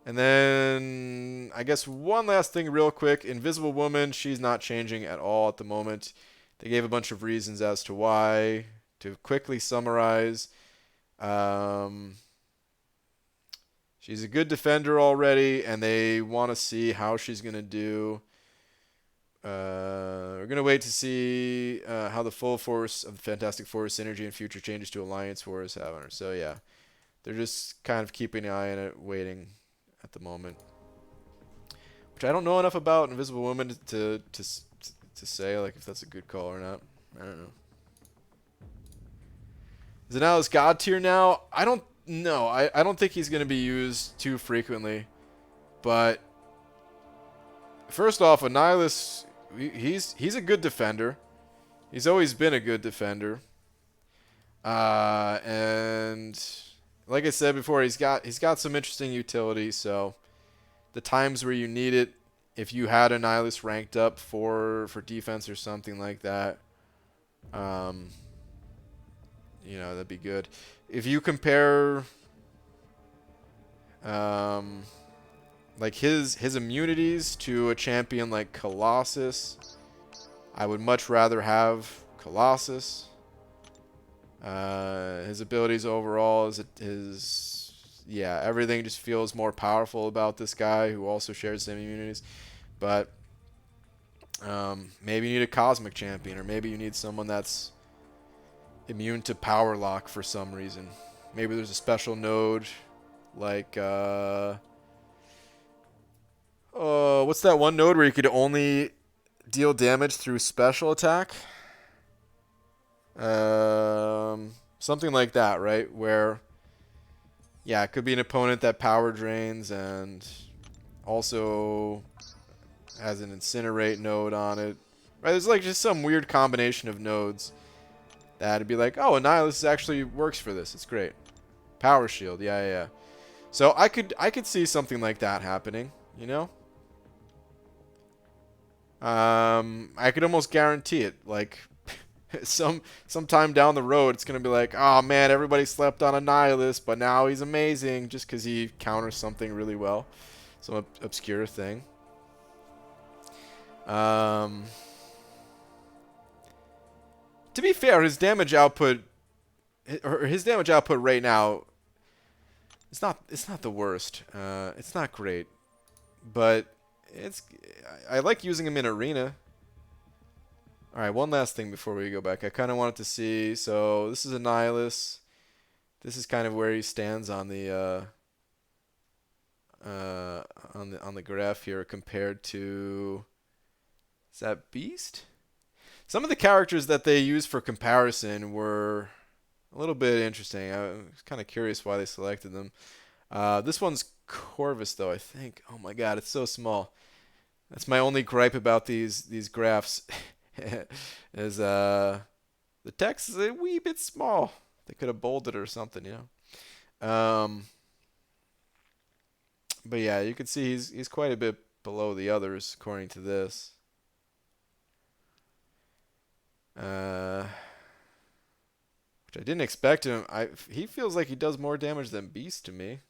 Speaker 1: And then, I guess one last thing real quick. Invisible Woman, she's not changing at all at the moment. They gave a bunch of reasons as to why. To quickly summarize, she's a good defender already, and they want to see how she's going to do. We're going to wait to see how the full force of the Fantastic Four synergy and future changes to Alliance Wars have on her. So, yeah, they're just kind of keeping an eye on it, waiting at the moment. Which I don't know enough about Invisible Woman to say, like, if that's a good call or not. I don't know. Is Annihilus God tier now? I don't know. I don't think he's going to be used too frequently. But, first off, Annihilus, he's a good defender. He's always been a good defender. And like I said before, he's got some interesting utility. So the times where you need it, if you had Annihilus ranked up for defense or something like that, that'd be good. If you compare like his immunities to a champion like Colossus, I would much rather have Colossus. His abilities overall, everything just feels more powerful about this guy who also shares the same immunities. But maybe you need a Cosmic Champion, or maybe you need someone that's immune to Power Lock for some reason. Maybe there's a special node like what's that one node where you could only deal damage through special attack? Something like that, right? Where, yeah, it could be an opponent that power drains and also has an Incinerate node on it. Right? There's like just some weird combination of nodes that'd be like, oh, Annihilus actually works for this. It's great. Power Shield, yeah. So I could see something like that happening, You know? I could almost guarantee it. Like, sometime down the road, it's gonna be like, oh man, everybody slept on Annihilus, but now he's amazing just because he counters something really well, some obscure thing. To be fair, his damage output right now, it's not the worst. It's not great, but I like using him in arena. All right, one last thing before we go back. I kind of wanted to see. So this is Annihilus. This is kind of where he stands on the on the graph here compared to, is that Beast? Some of the characters that they used for comparison were a little bit interesting. I was kind of curious why they selected them. This one's Corvus, though, I think. Oh my god, it's so small. That's my only gripe about these graphs. Is the text is a wee bit small. They could have bolded it or something, you know. But yeah, you can see he's quite a bit below the others according to this. Which I didn't expect him. He feels like he does more damage than Beast to me.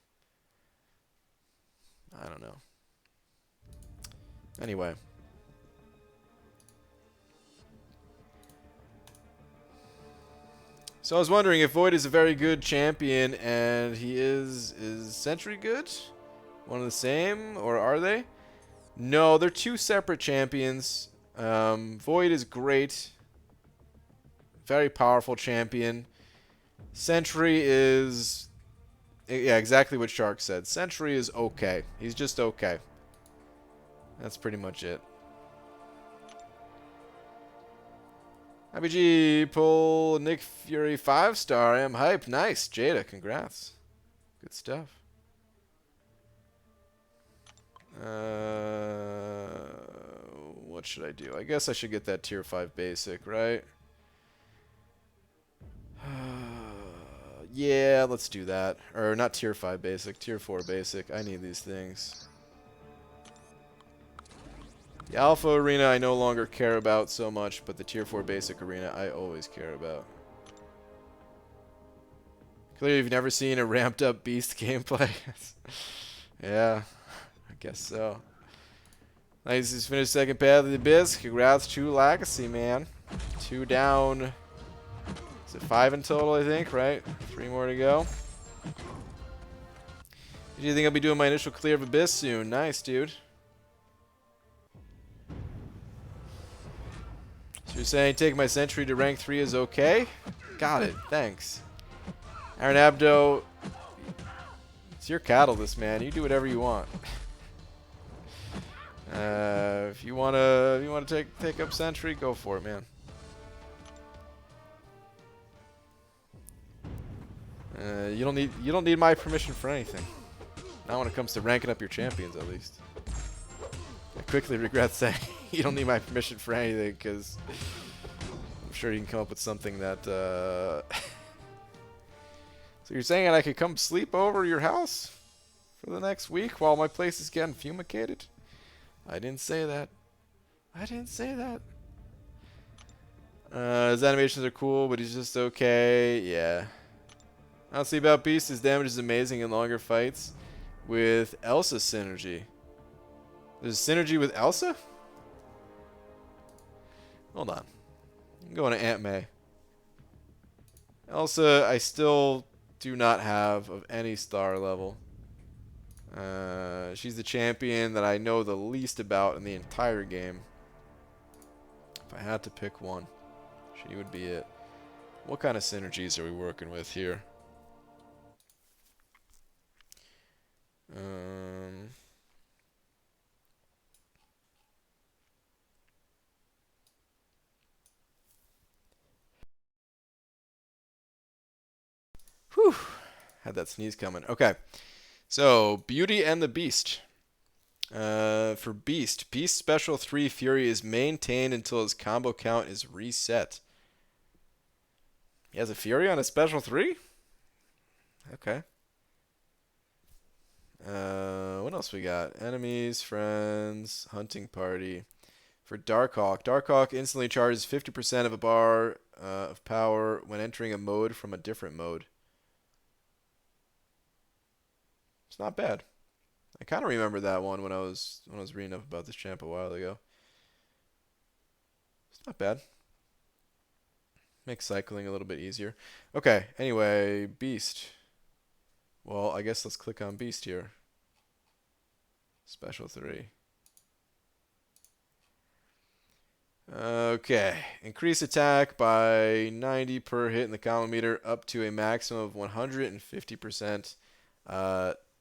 Speaker 1: I don't know. Anyway. So I was wondering if Void is a very good champion, and he is Sentry good? One of the same, or are they? No, they're two separate champions. Void is great. Very powerful champion. Sentry is, yeah, exactly what Shark said. Sentry is okay. He's just okay. That's pretty much it. IBG, pull Nick Fury 5-star. I am hyped. Nice. Jada, congrats. Good stuff. What should I do? I guess I should get that tier 5 basic, right? Yeah, let's do that. Or not tier 5 basic, tier 4 basic. I need these things. The Alpha Arena I no longer care about so much, but the Tier 4 Basic Arena I always care about. Clearly you've never seen a ramped up Beast gameplay. Yeah, I guess so. Nice, he's finished second Path of the Abyss. Congrats to Legacy, man. 2 down. Is it 5 in total, I think, right? 3 more to go. Do you think I'll be doing my initial clear of Abyss soon? Nice, dude. So you're saying taking my Sentry to rank 3 is okay? Got it. Thanks. Aaron Abdo, it's your catalyst, man. You do whatever you want. If you wanna take up Sentry, go for it, man. You don't need my permission for anything. Not when it comes to ranking up your champions, at least. I quickly regret saying you don't need my permission for anything, because I'm sure you can come up with something that. So you're saying that I could come sleep over your house for the next week while my place is getting fumigated? I didn't say that. I didn't say that. His animations are cool, but he's just okay. Yeah. Honestly, about Beast, his damage is amazing in longer fights with Elsa synergy. There's synergy with Elsa? Hold on. I'm going to Aunt May. Elsa, I still do not have of any star level. She's the champion that I know the least about in the entire game. If I had to pick one, she would be it. What kind of synergies are we working with here? Whew. Had that sneeze coming. Okay. So, Beauty and the Beast. For Beast, Beast Special 3 Fury is maintained until his combo count is reset. He has a Fury on a Special 3? Okay. What else we got? Enemies, friends, hunting party. For Darkhawk, Darkhawk instantly charges 50% of a bar of power when entering a mode from a different mode. It's not bad. I kind of remember that one when I was reading up about this champ a while ago. It's not bad. Makes cycling a little bit easier. Okay, anyway, Beast. Well, I guess let's click on Beast here. Special 3. Okay, increase attack by 90 per hit in the combo meter up to a maximum of 150%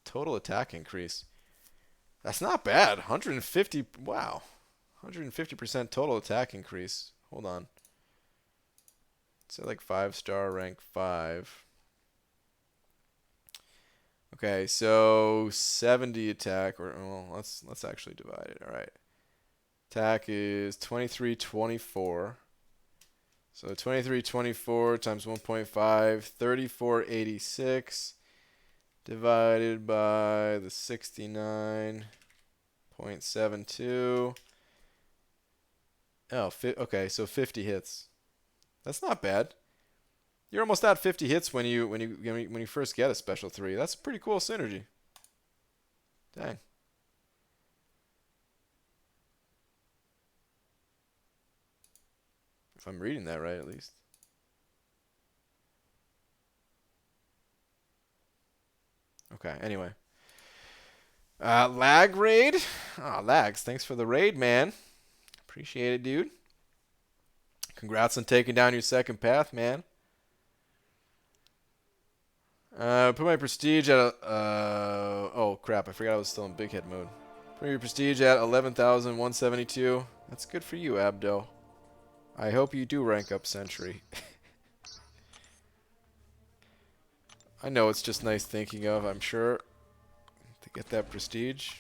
Speaker 1: total attack increase. That's not bad. 150, wow. 150% total attack increase. Hold on. Say like 5-star, rank 5. Okay, so 70 attack, or well, let's actually divide it. All right. Attack is 2324. So 2324 times 1.5, 3486 divided by the 69.72. Oh, okay, so 50 hits. That's not bad. You're almost at 50 hits when you first get a special 3. That's a pretty cool synergy. Dang. If I'm reading that right, at least. Okay, anyway. Lag raid? Ah, Lags, thanks for the raid, man. Appreciate it, dude. Congrats on taking down your second path, man. Put my prestige at oh crap, I forgot I was still in big head mode. Put your prestige at 11,172. That's good for you, Abdo. I hope you do rank up Sentry. I know it's just nice thinking of, I'm sure, to get that prestige.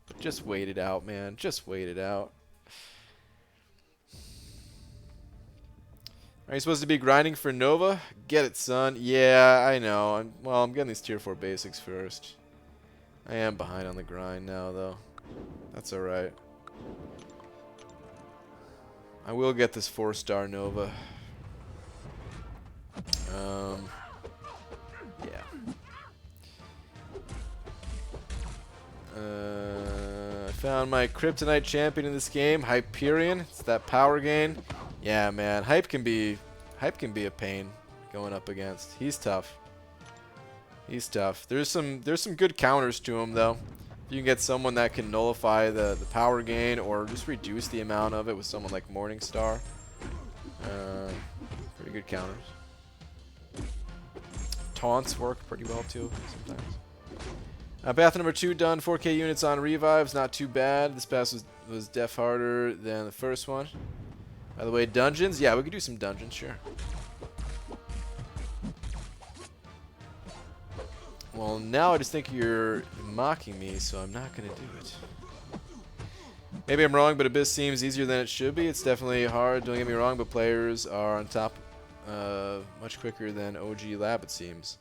Speaker 1: But just wait it out, man. Just wait it out. Are you supposed to be grinding for Nova? Get it, son. Yeah, I know. I'm getting these tier 4 basics first. I am behind on the grind now, though. That's alright. I will get this 4-star Nova. Yeah. I found my Kryptonite champion in this game, Hyperion. It's that power gain. Yeah, man, Hype can be a pain going up against. He's tough. He's tough. There's some good counters to him though. If you can get someone that can nullify the power gain or just reduce the amount of it with someone like Morningstar, pretty good counters. Taunts work pretty well too sometimes. Path number 2 done. 4K units on revives, not too bad. This pass was def harder than the first one. By the way, dungeons? Yeah, we could do some dungeons, sure. Well, now I just think you're mocking me, so I'm not going to do it. Maybe I'm wrong, but Abyss seems easier than it should be. It's definitely hard, don't get me wrong, but players are on top much quicker than OG Lab, it seems.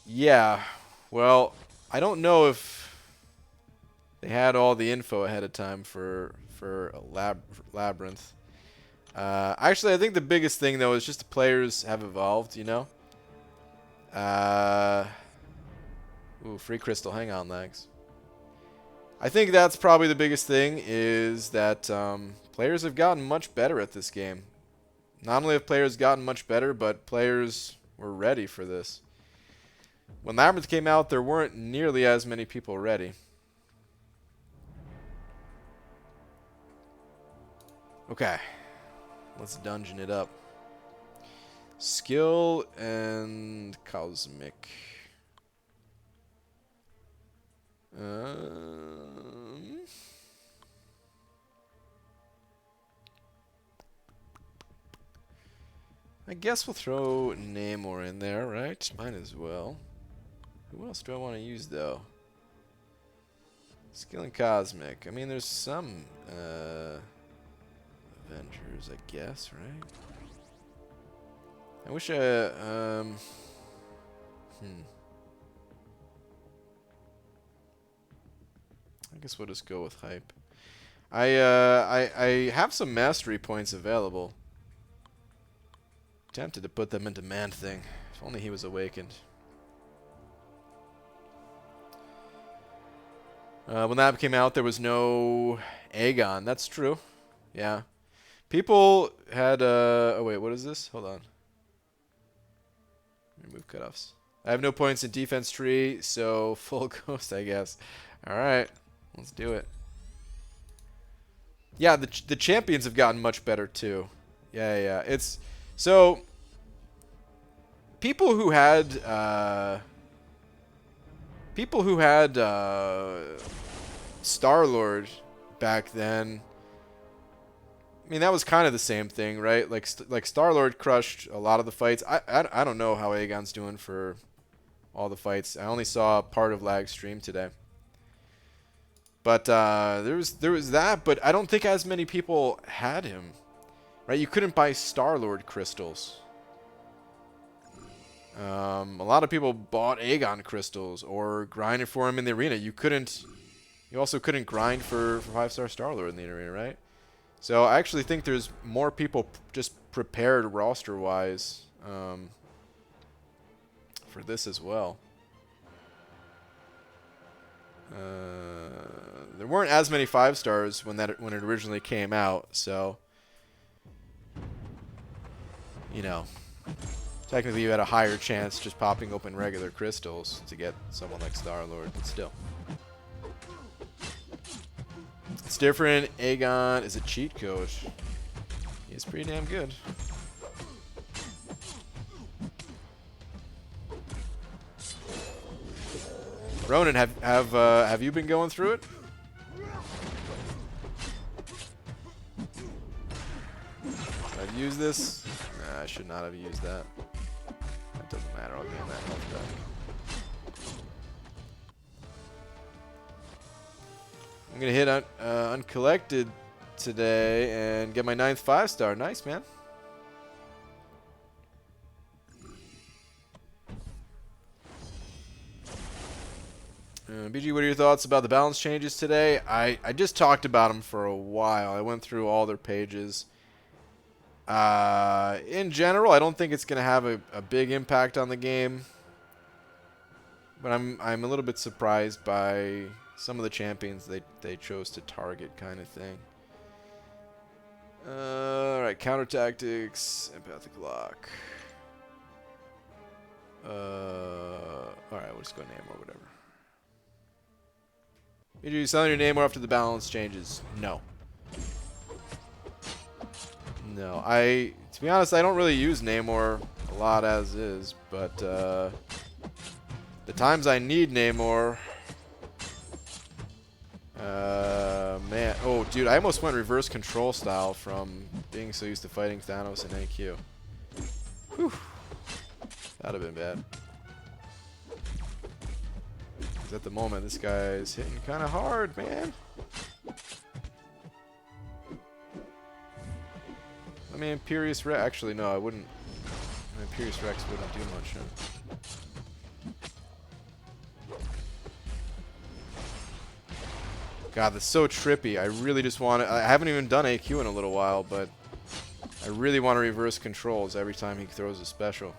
Speaker 1: Yeah, well, I don't know if they had all the info ahead of time for Labyrinth. Actually, I think the biggest thing, though, is just the players have evolved, you know? Ooh, free crystal. Hang on, Lags. I think that's probably the biggest thing, is that players have gotten much better at this game. Not only have players gotten much better, but players were ready for this. When Labyrinth came out, there weren't nearly as many people ready. Okay, let's dungeon it up. Skill and Cosmic. I guess we'll throw Namor in there, right? Might as well. Who else do I want to use, though? Skill and Cosmic. I mean, there's some Avengers, I guess, right? I wish I... I guess we'll just go with hype. I have some mastery points available. Tempted to put them into Man-Thing. If only he was awakened. When that came out, there was no Aegon. That's true. Yeah. People had... oh, wait. What is this? Hold on. Remove cutoffs. I have no points in defense tree, so full ghost, I guess. Alright. Let's do it. Yeah, the champions have gotten much better, too. Yeah. It's... So... People who had Star-Lord back then, I mean, that was kind of the same thing, right? Like Star-Lord crushed a lot of the fights. I don't know how Aegon's doing for all the fights. I only saw part of Lag's stream today. But there was that, but I don't think as many people had him. Right? You couldn't buy Star-Lord crystals. A lot of people bought Aegon crystals or grinded for him in the arena. You also couldn't grind for 5-star Star-Lord in the arena, right? So I actually think there's more people just prepared roster-wise for this as well. There weren't as many 5-stars when it originally came out, so you know. Technically, you had a higher chance just popping open regular crystals to get someone like Star-Lord, but still. It's different. Aegon is a cheat code. He's pretty damn good. Ronan, have you been going through it? I've used this. Nah, I should not have used that. That doesn't matter. I'll gain that health back. I'm gonna hit uncollected today and get my 9th 5-star. Nice, man. BG, what are your thoughts about the balance changes today? I just talked about them for a while. I went through all their pages. In general, I don't think it's going to have a big impact on the game. But I'm a little bit surprised by some of the champions they chose to target, kind of thing. Alright, counter tactics, empathic lock. Alright, we'll just go name or whatever. Are you selling your name or after the balance changes? No. No, to be honest, I don't really use Namor a lot as is, but the times I need Namor, man, oh dude, I almost went reverse control style from being so used to fighting Thanos in AQ. Whew, that'd have been bad. 'Cause at the moment, this guy's hitting kind of hard, man. I mean, Imperious Rex. Actually, no, I wouldn't. Imperious Rex wouldn't do much. Huh? God, that's so trippy. I really just want to. I haven't even done AQ in a little while, but I really want to reverse controls every time he throws a special.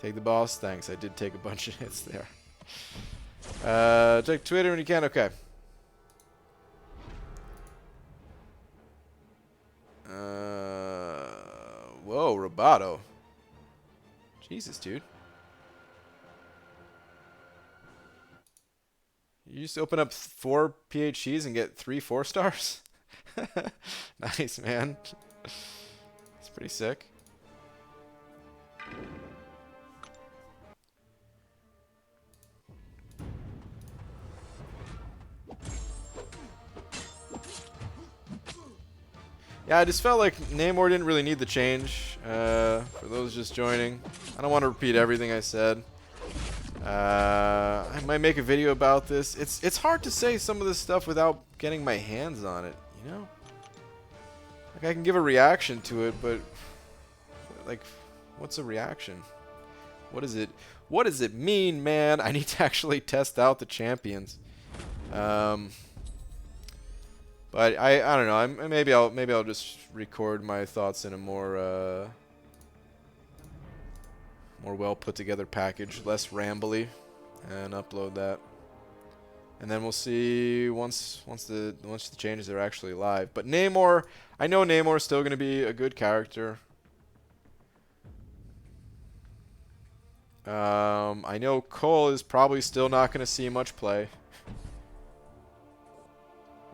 Speaker 1: Take the boss. Thanks. I did take a bunch of hits there. Check Twitter when you can. Okay. Whoa, Roboto. Jesus, dude. You just open up 4 PHCs and get 3 4-stars? Nice, man. It's pretty sick. Yeah, I just felt like Namor didn't really need the change. For those just joining, I don't want to repeat everything I said. I might make a video about this. It's hard to say some of this stuff without getting my hands on it, you know? Like, I can give a reaction to it, but like, what's a reaction? What is it? What does it mean, man? I need to actually test out the champions. But I don't know. Maybe I'll just record my thoughts in a more well put together package, less rambly, and upload that. And then we'll see once the changes are actually live. But Namor, I know Namor's still going to be a good character. I know Cole is probably still not going to see much play.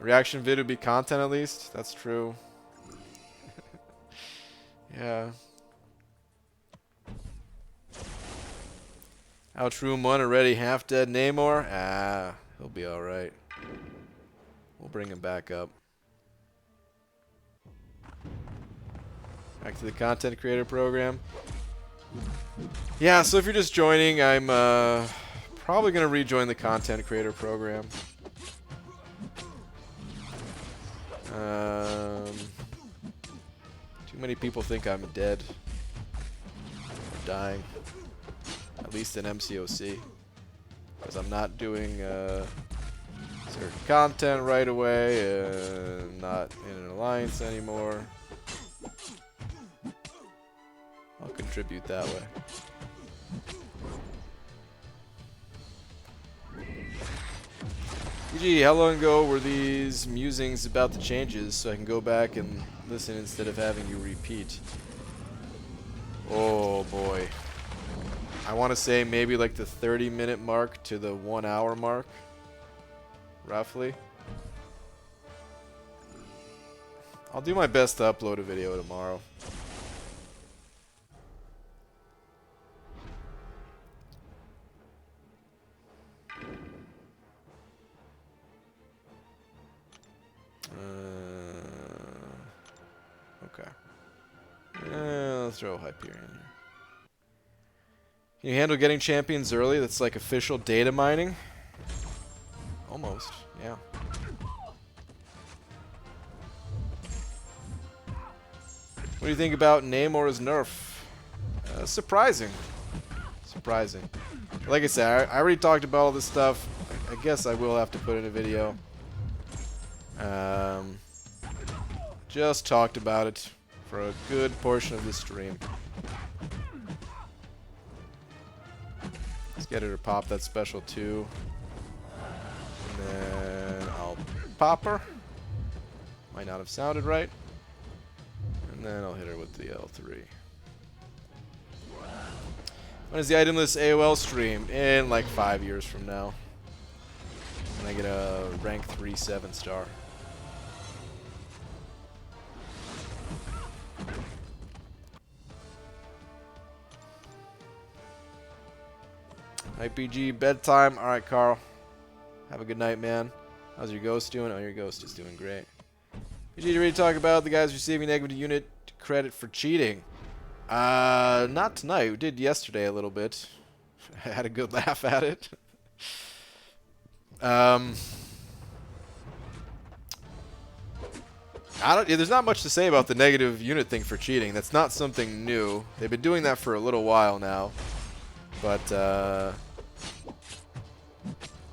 Speaker 1: Reaction vid would be content at least. That's true. Yeah. Outroom 1 already half dead Namor. Ah, he'll be alright. We'll bring him back up. Back to the content creator program. Yeah, so if you're just joining, I'm probably going to rejoin the content creator program. Too many people think I'm dead. Or dying. At least in MCOC. Because I'm not doing certain content right away. Not in an alliance anymore. I'll contribute that way. EG, how long ago were these musings about the changes so I can go back and listen instead of having you repeat? Oh boy. I want to say maybe like the 30-minute mark to the 1 hour mark. Roughly. I'll do my best to upload a video tomorrow. Okay. Let's throw Hyperion in here. Can you handle getting champions early? That's like official data mining? Almost, yeah. What do you think about Namor's nerf? Surprising. Surprising. Like I said, I already talked about all this stuff. I guess I will have to put in a video. Just talked about it for a good portion of the stream. Let's get her to pop that special 2. And then I'll pop her. Might not have sounded right. And then I'll hit her with the L3. When is the itemless AOL stream? In like 5 years from now. And I get a rank 3 7-star. IPG bedtime. Alright, Carl. Have a good night, man. How's your ghost doing? Oh, your ghost is doing great. Did you already talk about the guys receiving negative unit credit for cheating? Not tonight. We did yesterday a little bit. I had a good laugh at it. There's not much to say about the negative unit thing for cheating. That's not something new. They've been doing that for a little while now. But,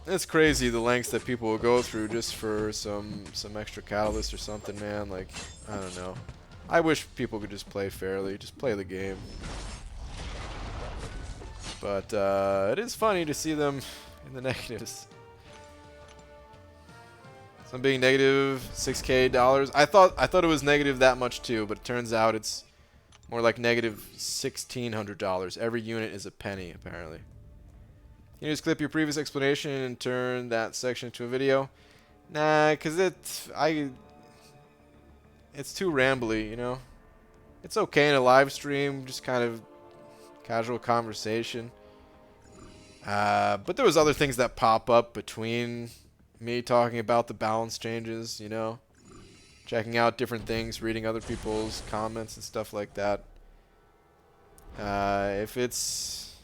Speaker 1: it's crazy the lengths that people will go through just for some extra catalyst or something, man. Like, I don't know. I wish people could just play fairly. Just play the game. But, it is funny to see them in the negatives. Some being negative $6K dollars. I thought it was negative that much too, but it turns out it's more like negative $1,600. Every unit is a penny, apparently. Can you just clip your previous explanation and turn that section into a video? Nah, cause it's too rambly, you know. It's okay in a live stream, just kind of casual conversation. But there was other things that pop up between me talking about the balance changes, you know, checking out different things, reading other people's comments and stuff like that. If it's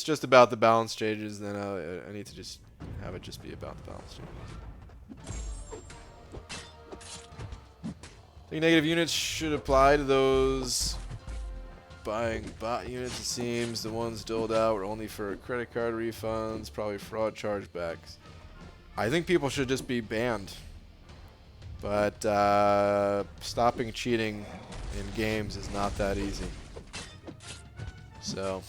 Speaker 1: just about the balance changes, then I need to just have it just be about the balance changes. I think negative units should apply to those buying bot units, it seems. The ones doled out were only for credit card refunds, probably fraud chargebacks. I think people should just be banned. But stopping cheating in games is not that easy. So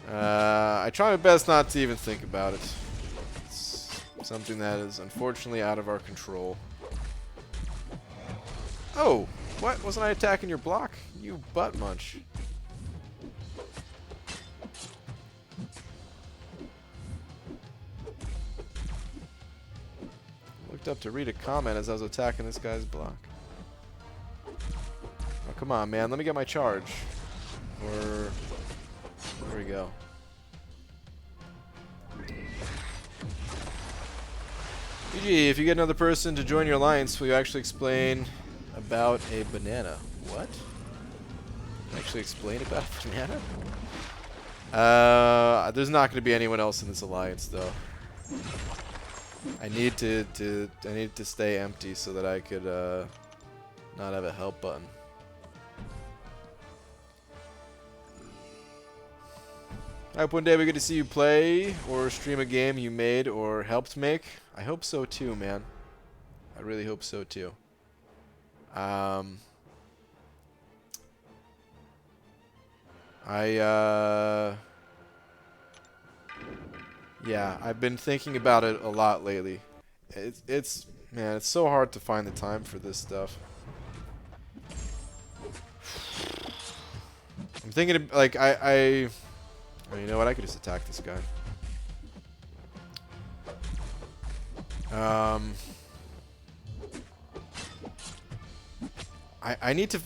Speaker 1: I try my best not to even think about it. It's something that is unfortunately out of our control. Oh, what? Wasn't I attacking your block? You butt munch. Looked up to read a comment as I was attacking this guy's block. Oh, come on, man. Let me get my charge. Or... there we go. BG, if you get another person to join your alliance, will you actually explain about a banana? What? Actually explain about a banana? There's not going to be anyone else in this alliance, though. I need to stay empty so that I could not have a help button. I hope one day we get to see you play or stream a game you made or helped make. I hope so too, man. I really hope so too. Yeah, I've been thinking about it a lot lately. Man, it's so hard to find the time for this stuff. I'm thinking of, like, oh, you know what? I could just attack this guy. I need to.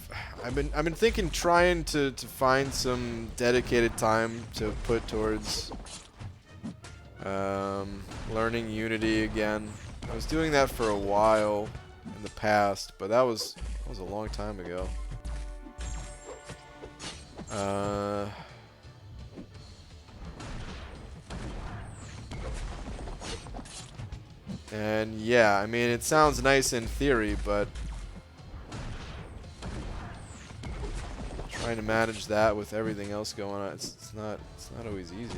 Speaker 1: I've been thinking, trying to find some dedicated time to put towards learning Unity again. I was doing that for a while in the past, but that was a long time ago. And yeah, I mean, it sounds nice in theory, but trying to manage that with everything else going on, it's not always easy.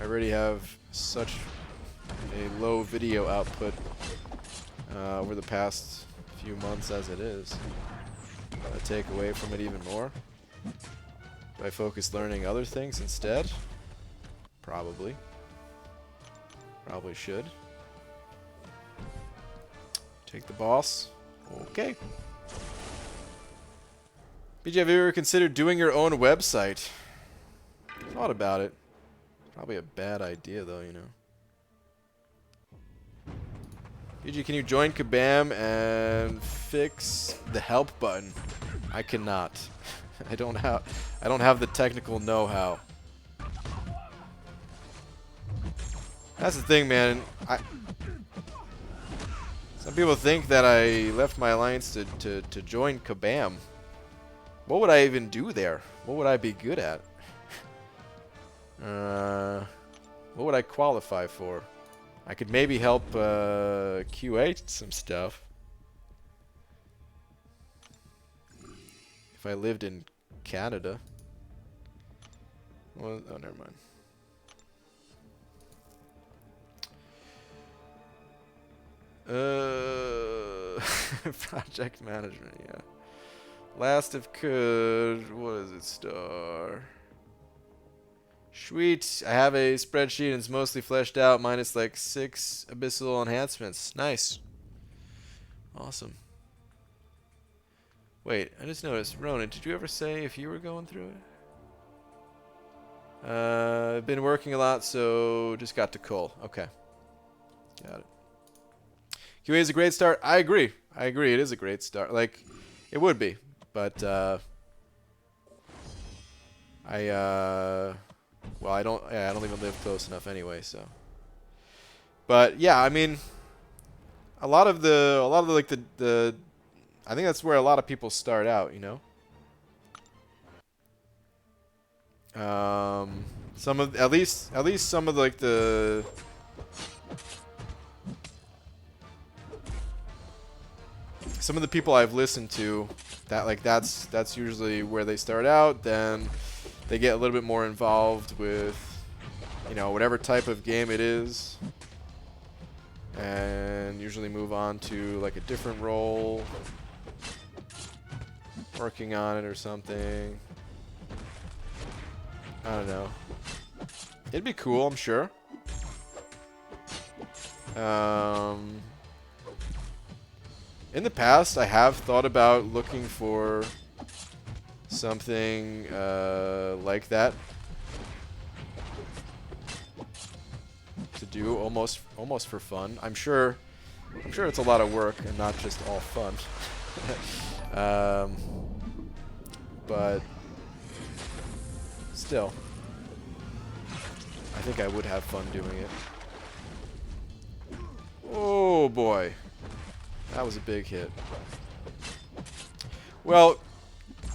Speaker 1: I already have such a low video output over the past few months as it is. I take away from it even more. Do I focus learning other things instead? Probably. Probably should. Take the boss. Okay. BJ, have you ever considered doing your own website? Thought about it. Probably a bad idea though, you know. BG, can you join Kabam and fix the help button? I cannot. I don't have the technical know-how. That's the thing, man. Some people think that I left my alliance to join Kabam. What would I even do there? What would I be good at? What would I qualify for? I could maybe help QA some stuff. If I lived in Canada. Well, oh, never mind. Project management, yeah. Last if could. What is it, star? Sweet. I have a spreadsheet and it's mostly fleshed out, minus like 6 abyssal enhancements. Nice. Awesome. Wait, I just noticed. Ronan, did you ever say if you were going through it? I've been working a lot, so just got to cull. Okay. Got it. QA is a great start. I agree. I agree. It is a great start. Like, it would be. But, well, I don't even live close enough anyway, so. But yeah, I mean, a lot of like the I think that's where a lot of people start out, you know. Some of at least some of like the people I've listened to, that like that's usually where they start out. Then they get a little bit more involved with, you know, whatever type of game it is, and usually move on to like a different role, working on it or something. I don't know. It'd be cool, I'm sure. In the past, I have thought about looking for something like that to do, almost for fun. I'm sure it's a lot of work and not just all fun. But still, I think I would have fun doing it. Oh boy, that was a big hit. Well,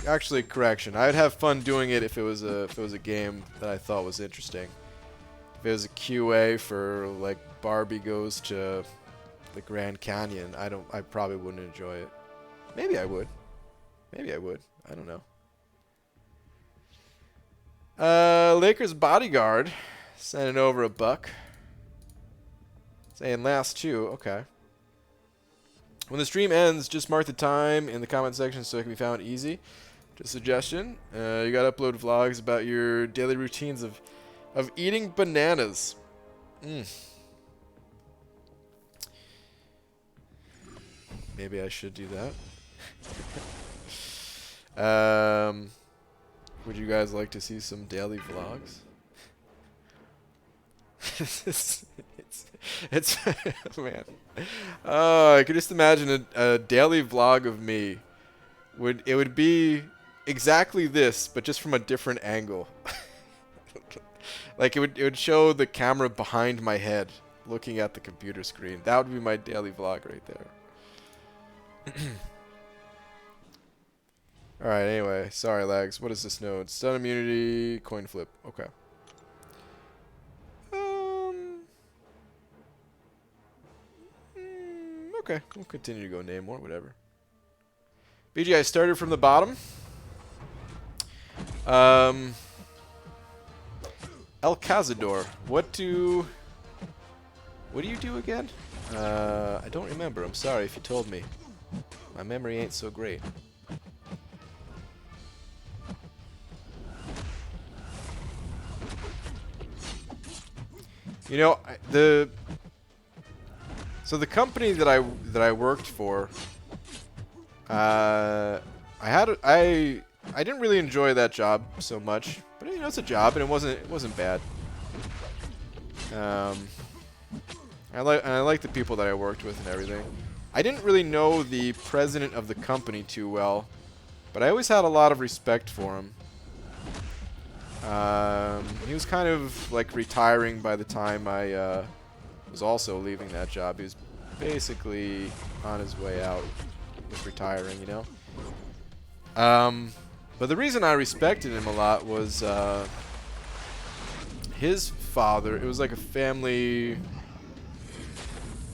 Speaker 1: actually, correction. I'd have fun doing it if it was a game that I thought was interesting. If it was a QA for like Barbie goes to the Grand Canyon, I probably wouldn't enjoy it. Maybe I would. Maybe I would. I don't know. Lakers bodyguard sending over $1. Saying last two. Okay. When the stream ends, just mark the time in the comment section so it can be found easy. Just a suggestion. You gotta upload vlogs about your daily routines of eating bananas. Maybe I should do that. Would you guys like to see some daily vlogs? it's man. I could just imagine a daily vlog of me. It would be exactly this, but just from a different angle. Like it would show the camera behind my head, looking at the computer screen. That would be my daily vlog right there. Alright, anyway. Sorry, lags. What is this node? Stun immunity, coin flip. Okay. Okay, we'll continue to go name more, whatever. BG, I started from the bottom. El Cazador. What do you do again? I don't remember. I'm sorry if you told me. My memory ain't so great. You know, so the company that I worked for, I didn't really enjoy that job so much, but you know, it's a job and it wasn't bad. I like the people that I worked with and everything. I didn't really know the president of the company too well, but I always had a lot of respect for him. He was kind of like retiring by the time I was also leaving that job. He was basically on his way out with retiring, you know. But the reason I respected him a lot was his father. It was like a family,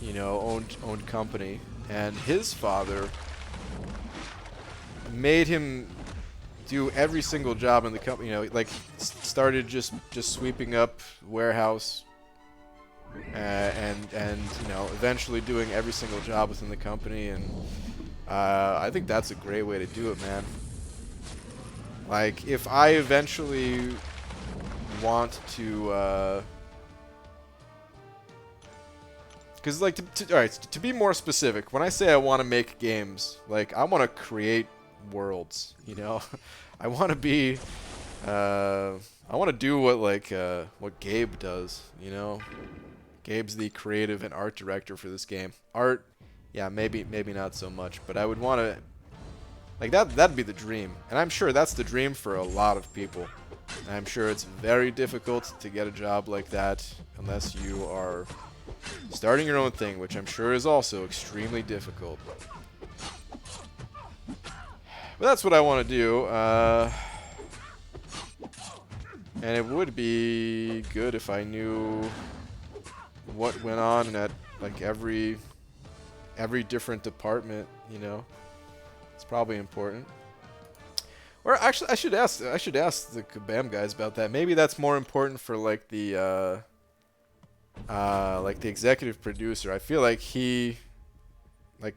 Speaker 1: you know, owned company, and his father made him do every single job in the company. You know, like started just sweeping up warehouse, and you know, eventually doing every single job within the company. And I think that's a great way to do it, man. Like, if I eventually want to, because like alright, to be more specific, when I say I want to make games, like I want to create worlds, you know. I want to be I want to do what Gabe does, you know. Gabe's the creative and art director for this game. Art, yeah, maybe not so much, but I would want to, like, that'd be the dream. And I'm sure that's the dream for a lot of people. And I'm sure it's very difficult to get a job like that unless you are starting your own thing, which I'm sure is also extremely difficult. But that's what I want to do. And it would be good if I knew what went on at like every different department, you know. It's probably important. Or actually, I should ask the Kabam guys about that. Maybe that's more important for like the executive producer. I feel like he, like,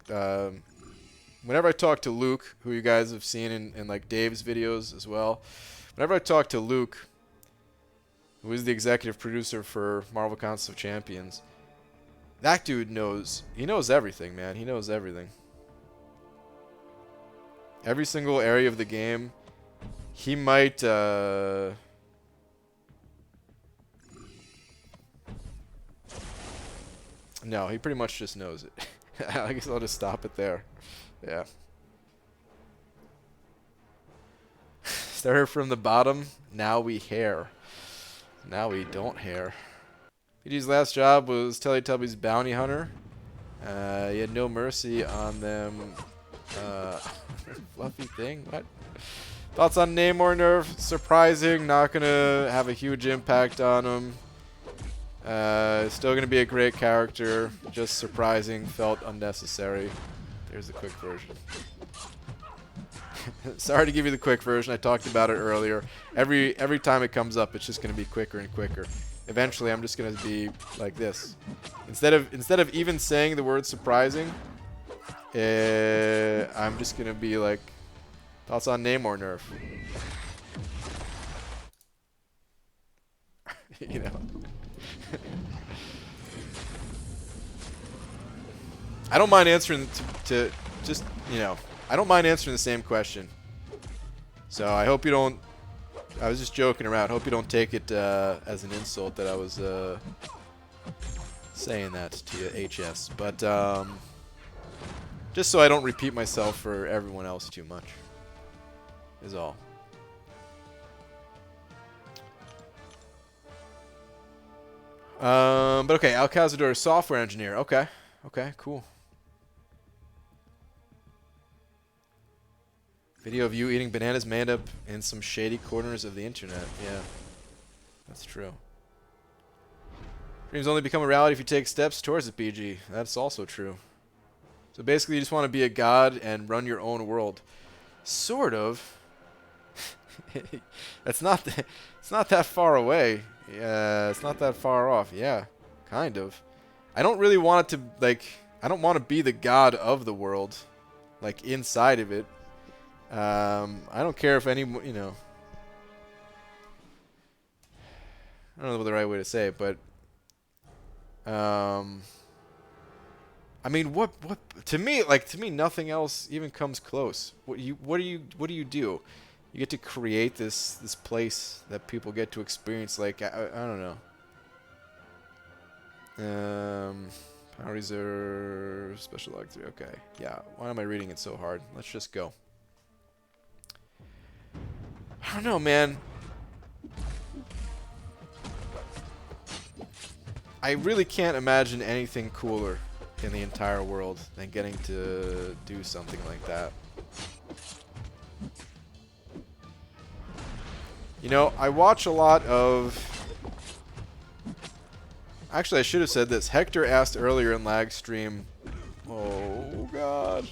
Speaker 1: whenever I talk to Luke, who you guys have seen in like Dave's videos as well, whenever I talk to Luke, who is the executive producer for Marvel Contest of Champions, that dude knows. He knows everything, man. He knows everything. Every single area of the game. He might, no, he pretty much just knows it. I guess I'll just stop it there. Yeah. Started from the bottom. Now we hair. Now we don't hair. PG's last job was Teletubbies bounty hunter. He had no mercy on them. Fluffy thing? What? Thoughts on Namor nerf? Surprising. Not gonna have a huge impact on him. Still gonna be a great character. Just surprising. Felt unnecessary. There's the quick version. Sorry to give you the quick version. I talked about it earlier. Every time it comes up, it's just gonna be quicker and quicker. Eventually, I'm just gonna be like this. Instead of even saying the word surprising, I'm just gonna be like, thoughts on Namor nerf. You know. I don't mind answering to just, you know, I don't mind answering the same question. So I hope you don't. I was just joking around. Hope you don't take it as an insult that I was saying that to you, HS. But just so I don't repeat myself for everyone else too much, is all. But okay, Al Cazador, software engineer. Okay, okay, cool. Video of you eating bananas may end up in some shady corners of the internet. Yeah, that's true. Dreams only become a reality if you take steps towards it, BG. That's also true. So basically, you just want to be a god and run your own world. Sort of. It's not that far away. Yeah, it's not that far off. Yeah, kind of. I don't really want it to, like, I don't want to be the god of the world, like, inside of it. I don't care if any, you know, I don't know the right way to say it, but I mean, what to me, nothing else even comes close. What do you do? You get to create this place that people get to experience. Like, I don't know. Power Reserve, Special Log 3. Okay, yeah. Why am I reading it so hard? Let's just go. I don't know, man. I really can't imagine anything cooler in the entire world than getting to do something like that. You know, I watch a lot of... Actually, I should have said this. Hector asked earlier in Lag Stream... Oh, God.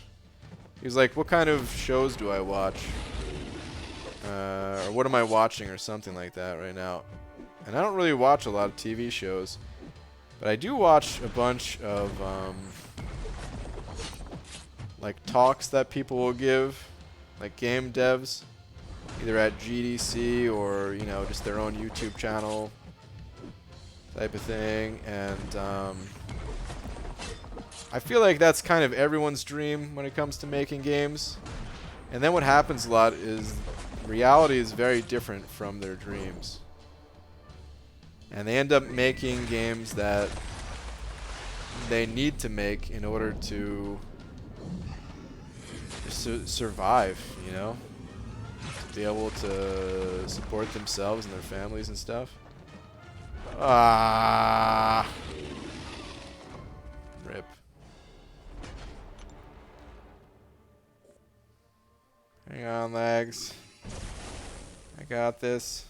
Speaker 1: He was like, what kind of shows do I watch? Or what am I watching or something like that right now. And I don't really watch a lot of TV shows. But I do watch a bunch of, like, talks that people will give. Like, game devs. Either at GDC or, you know, just their own YouTube channel type of thing. And, I feel like that's kind of everyone's dream when it comes to making games. And then what happens a lot is reality is very different from their dreams. And they end up making games that they need to make in order to survive, you know? To be able to support themselves and their families and stuff. Ah. Rip. Hang on, lags. I got this.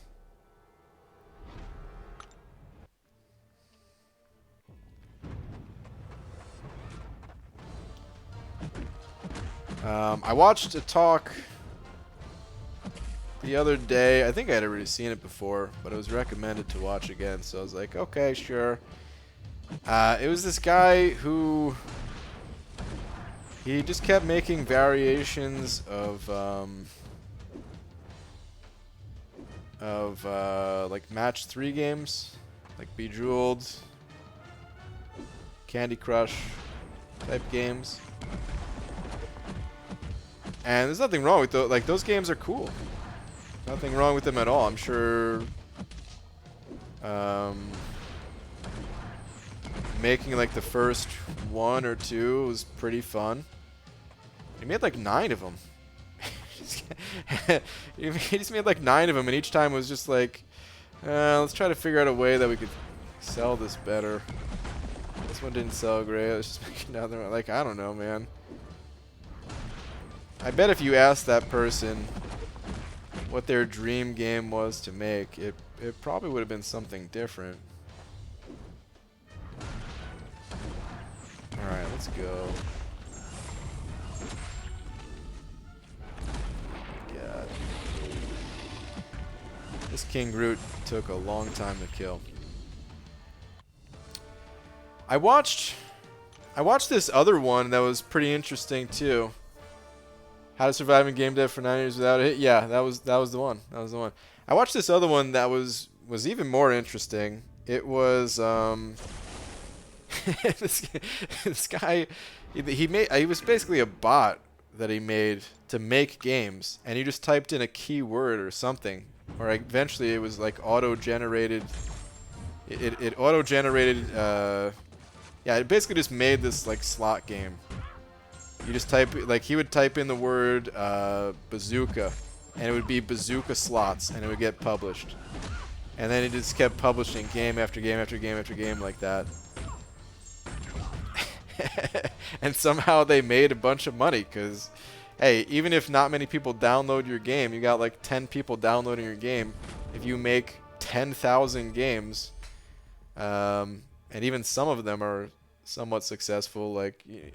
Speaker 1: I watched a talk the other day. I think I had already seen it before, but it was recommended to watch again, so I was like, okay, sure. It was this guy who he just kept making variations of like match 3 games, like Bejeweled, Candy Crush type games. And there's nothing wrong with those. Like, those games are cool. Nothing wrong with them at all. I'm sure making like the first 1 or 2 was pretty fun. He made like 9 of them. He just made like 9 of them, and each time was just like, let's try to figure out a way that we could sell this better. This one didn't sell great. Let's just make another one. Like, I don't know, man. I bet if you asked that person what their dream game was to make, it probably would have been something different. Alright, let's go. God. This King Groot took a long time to kill. I watched this other one that was pretty interesting too. How to survive in game dev for 9 years without a hit. Yeah, that was the one. That was the one. I watched this other one that was even more interesting. It was this guy. He was basically a bot that he made to make games, and he just typed in a keyword or something, or eventually it was like auto-generated. It auto-generated. Yeah, it basically just made this like slot game. You just type, like, he would type in the word bazooka, and it would be bazooka slots, and it would get published. And then it just kept publishing game after game after game after game like that. And somehow they made a bunch of money, because, hey, even if not many people download your game, you got like 10 people downloading your game. If you make 10,000 games, and even some of them are somewhat successful, like, you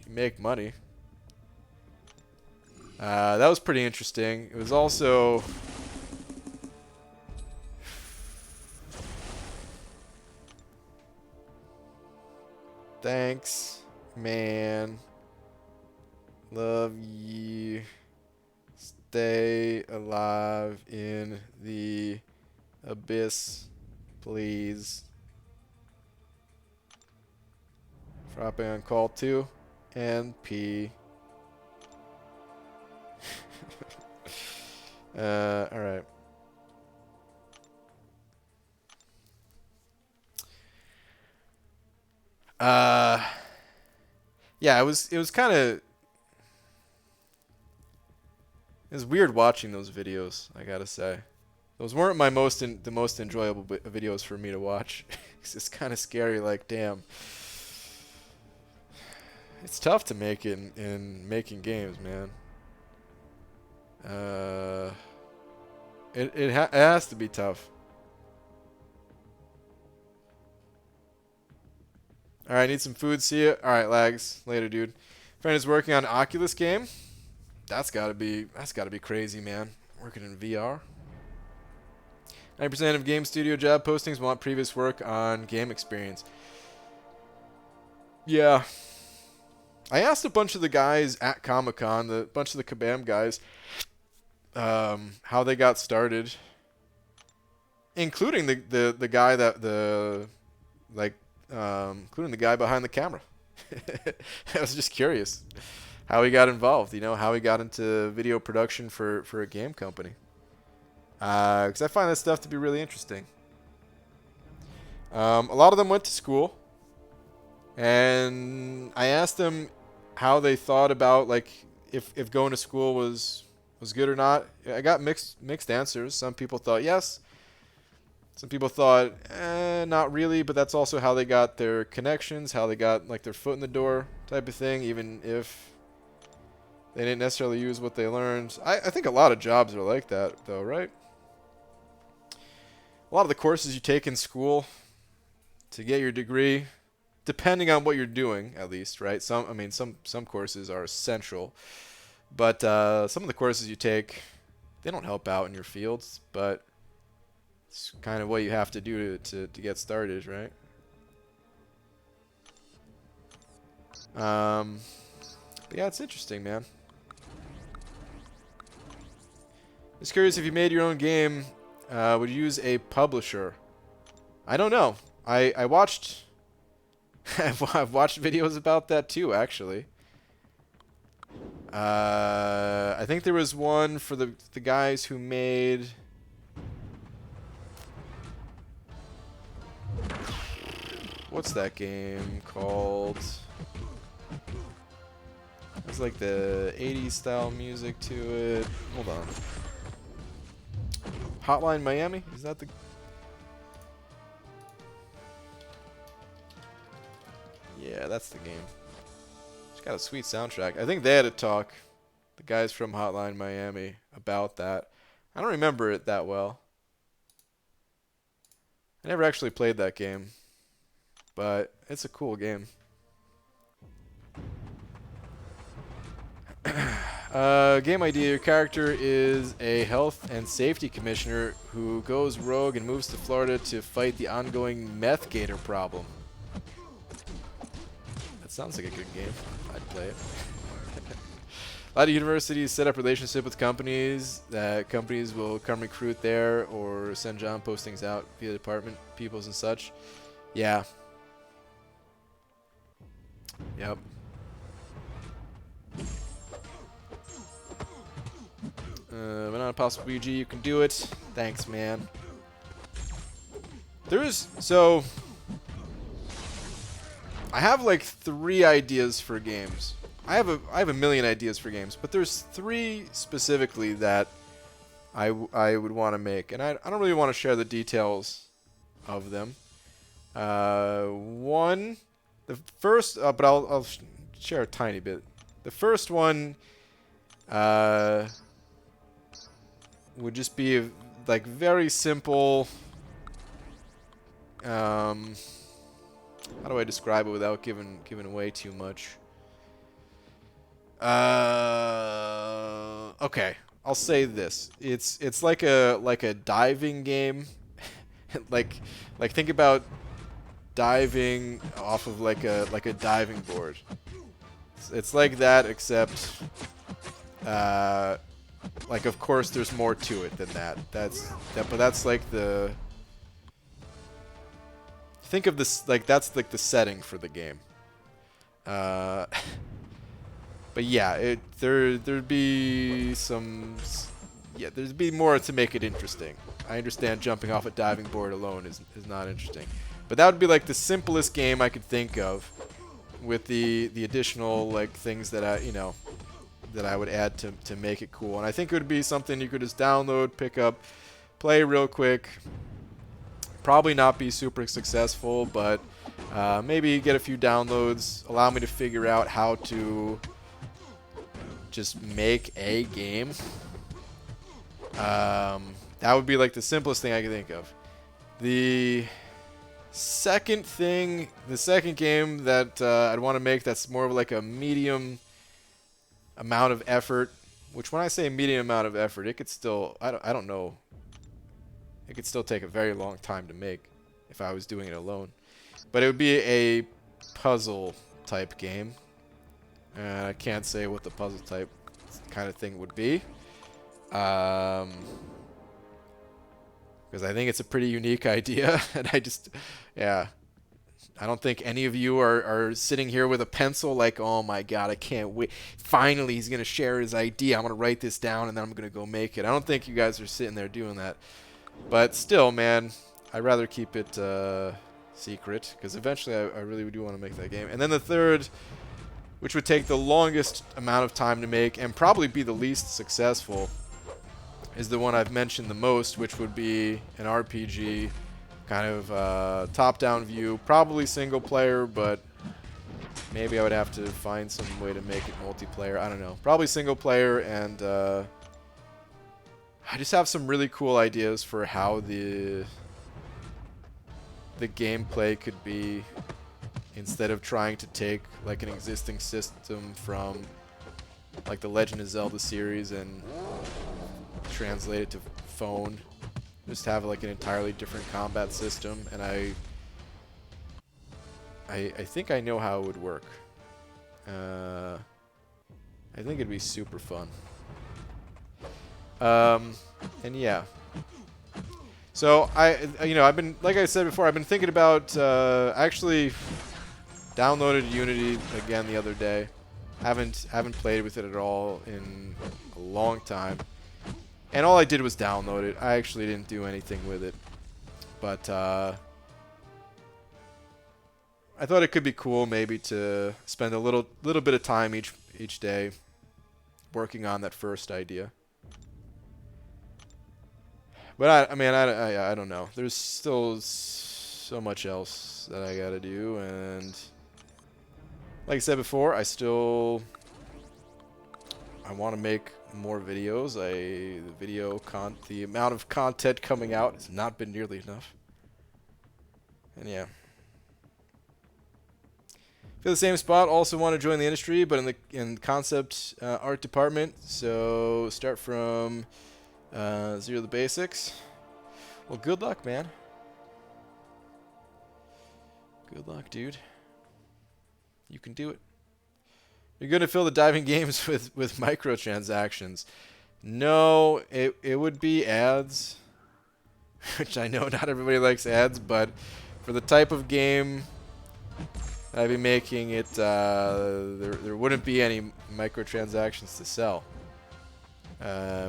Speaker 1: make money. That was pretty interesting. It was also thanks, man. Love you. Stay alive in the abyss, please. Dropping on call 2 and P. Alright. Yeah, it was kind of, it was weird watching those videos, I gotta say. Those weren't my the most enjoyable videos for me to watch. It's kind of scary, like, damn. It's tough to make it in making games, man. It has to be tough. Alright, need some food. See ya. Alright, lags. Later, dude. Friend is working on an Oculus game. That's gotta be crazy, man. Working in VR. 90% of game studio job postings want previous work on game experience. Yeah. I asked a bunch of the guys at Comic-Con, a bunch of the Kabam guys, how they got started, including the guy including the guy behind the camera. I was just curious how he got involved, you know, how he got into video production for a game company. Because I find that stuff to be really interesting. A lot of them went to school, and I asked them how they thought about, like, if going to school was good or not. I got mixed answers. Some people thought yes. Some people thought, not really, but that's also how they got their connections, how they got, like, their foot in the door type of thing, even if they didn't necessarily use what they learned. I think a lot of jobs are like that, though, right? A lot of the courses you take in school to get your degree, depending on what you're doing, at least, right? Some courses are essential. But some of the courses you take, they don't help out in your fields, but it's kind of what you have to do to get started, right? But yeah, it's interesting, man. Just curious, if you made your own game, would you use a publisher? I don't know. I watched I've watched videos about that too, actually. I think there was one for the guys who made what's that game called? It's like the 80s style music to it. Hold on. Hotline Miami? Is that the... Yeah, that's the game. It's got a sweet soundtrack. I think they had a talk, the guys from Hotline Miami, about that. I don't remember it that well. I never actually played that game, but it's a cool game. Game idea. Your character is a health and safety commissioner who goes rogue and moves to Florida to fight the ongoing meth gator problem. That sounds like a good game. I'd play it. A lot of universities set up relationship with companies that companies will come recruit there or send job postings out via department peoples and such. Yeah. Yep. But not a possible BG, you can do it. Thanks, man. So I have like 3 ideas for games. I have a million ideas for games, but there's 3 specifically that I would want to make, and I don't really want to share the details of them. One, the first, but I'll share a tiny bit. The first one would just be like very simple. How do I describe it without giving away too much? Okay, I'll say this. It's like a diving game. like think about diving off of like a diving board. It's like that, except like of course there's more to it than that. But that's like the... Think of this like that's like the setting for the game. But yeah, there'd be some... Yeah, there'd be more to make it interesting. I understand jumping off a diving board alone is not interesting. But that would be like the simplest game I could think of, with the additional like things that I would add to make it cool. And I think it would be something you could just download, pick up, play real quick. Probably not be super successful, but maybe get a few downloads, allow me to figure out how to just make a game. That would be like the simplest thing I could think of. The second game that I'd want to make that's more of like a medium amount of effort, which when I say medium amount of effort, it could still, I don't know, it could still take a very long time to make if I was doing it alone. But it would be a puzzle type game. I can't say what the puzzle type kind of thing would be. Because I think it's a pretty unique idea. And yeah. I don't think any of you are sitting here with a pencil like, oh my god, I can't wait. Finally, he's going to share his idea. I'm going to write this down and then I'm going to go make it. I don't think you guys are sitting there doing that. But still, man, I'd rather keep it secret, because eventually I really do want to make that game. And then the third, which would take the longest amount of time to make and probably be the least successful, is the one I've mentioned the most, which would be an RPG, kind of top-down view, probably single player, but maybe I would have to find some way to make it multiplayer. I don't know. Probably single player, and I just have some really cool ideas for how the gameplay could be, instead of trying to take like an existing system from like the Legend of Zelda series and translate it to phone. Just have like an entirely different combat system, and I think I know how it would work. I think it'd be super fun. And yeah. So I've been, like I said before, I've been thinking about actually downloaded Unity again the other day. Haven't played with it at all in a long time. And all I did was download it. I actually didn't do anything with it. But I thought it could be cool maybe to spend a little bit of time each day working on that first idea. But I don't know. There's still so much else that I gotta do, and like I said before, I want to make more videos. The amount of content coming out has not been nearly enough. And yeah. Feel the same spot. Also want to join the industry, but in concept art department. So start from zero the basics. Well, good luck, man. Good luck, dude. You can do it. You're going to fill the diving games with microtransactions. No, it would be ads, which I know not everybody likes ads, but for the type of game I'd be making it, there wouldn't be any microtransactions to sell.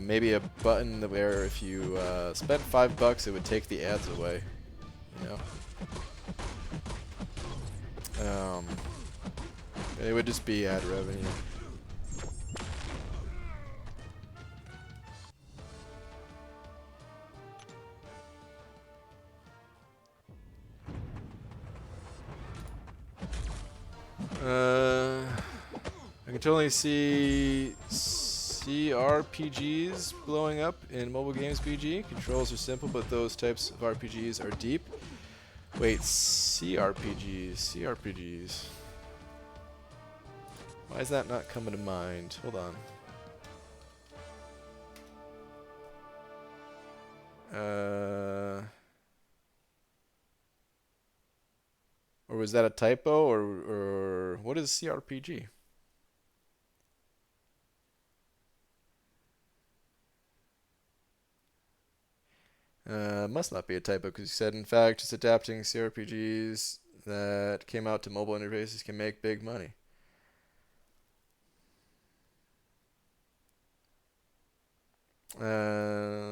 Speaker 1: Maybe a button where if you spent $5, it would take the ads away. You know. It would just be ad revenue. I can totally see CRPGs blowing up in mobile games BG. Controls are simple, but those types of RPGs are deep. Wait, CRPGs. Why is that not coming to mind? Hold on. Or was that a typo, or what is CRPG? Must not be a typo because you said, in fact, just adapting CRPGs that came out to mobile interfaces can make big money.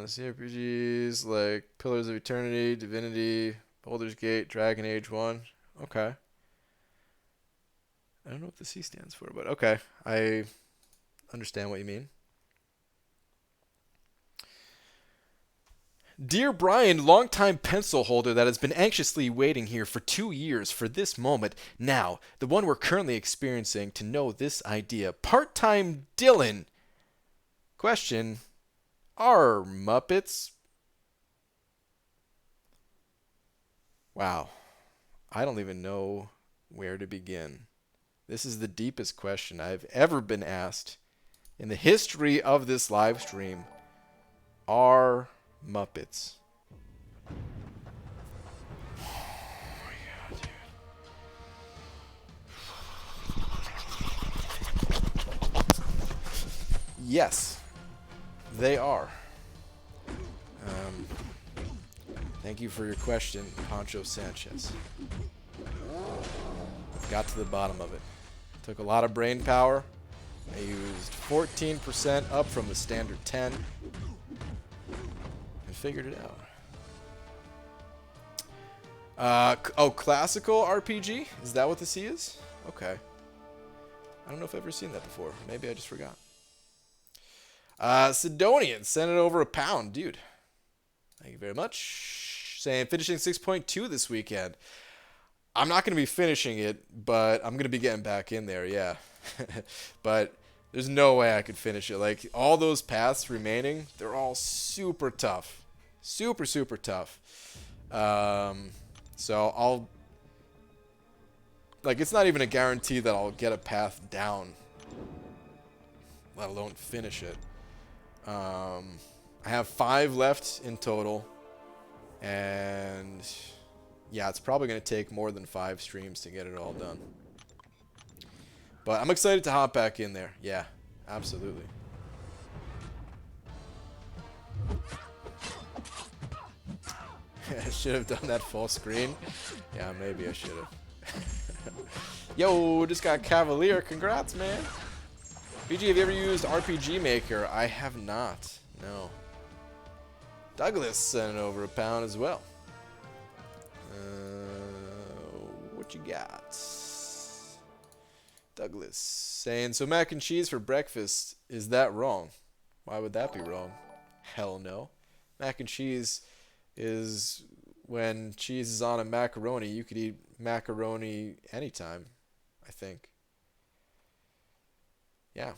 Speaker 1: CRPGs like Pillars of Eternity, Divinity, Baldur's Gate, Dragon Age 1. Okay. I don't know what the C stands for, but okay. I understand what you mean. Dear Brian, longtime pencil holder that has been anxiously waiting here for 2 years for this moment, now, the one we're currently experiencing, to know this idea. Part-time Dylan. Question, are Muppets? Wow. I don't even know where to begin. This is the deepest question I've ever been asked in the history of this live stream. Are Muppets? Oh, yeah, dude. Yes, they are. Thank you for your question, Pancho Sanchez. Got to the bottom of it. Took a lot of brain power. I used 14% up from the standard 10 and figured it out. Oh, classical RPG? Is that what the C is? Okay. I don't know if I've ever seen that before. Maybe I just forgot. Sidonian, send it over £1, dude. Thank you very much. Saying finishing 6.2 this weekend. I'm not going to be finishing it, but I'm going to be getting back in there, yeah. But there's no way I could finish it. Like, all those paths remaining, they're all super tough. Super, super tough. So I'll... Like, it's not even a guarantee that I'll get a path down. let alone finish it. I have 5 left in total, and yeah, it's probably going to take more than 5 streams to get it all done. But I'm excited to hop back in there. Yeah, absolutely. I should have done that full screen. Yeah, maybe I should have. Yo, just got Cavalier. Congrats, man. BG, have you ever used RPG Maker? I have not. No. Douglas sent over a pound as well. What you got? Douglas saying, so mac and cheese for breakfast, is that wrong? Why would that be wrong? Hell no. Mac and cheese is when cheese is on a macaroni. You could eat macaroni anytime, I think. Yeah.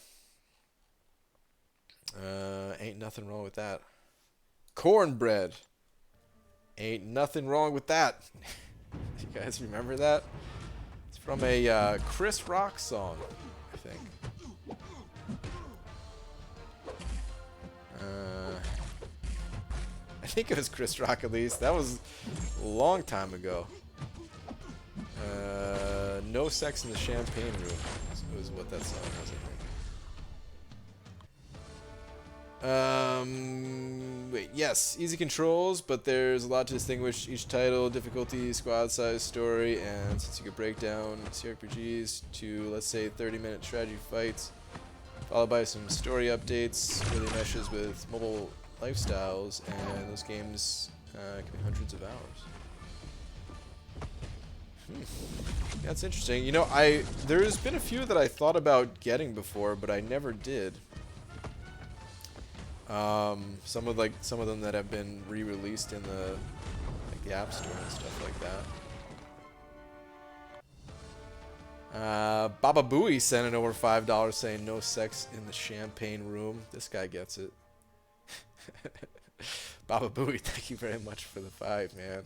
Speaker 1: Ain't nothing wrong with that. Cornbread. Ain't nothing wrong with that. You guys remember that? It's from a Chris Rock song, I think. I think it was Chris Rock at least. That was a long time ago. No Sex in the Champagne Room was what that song was, I think. Wait, yes, easy controls, but there's a lot to distinguish each title, difficulty, squad size, story, and since you could break down CRPGs to, let's say, 30-minute strategy fights, followed by some story updates, really meshes with mobile lifestyles, and those games can be hundreds of hours. That's interesting. You know, there's been a few that I thought about getting before, but I never did. Some of them that have been re-released in the App Store and stuff like that. Baba Booey sent in over $5 saying no sex in the champagne room. This guy gets it. Baba Booey, thank you very much for the 5, man.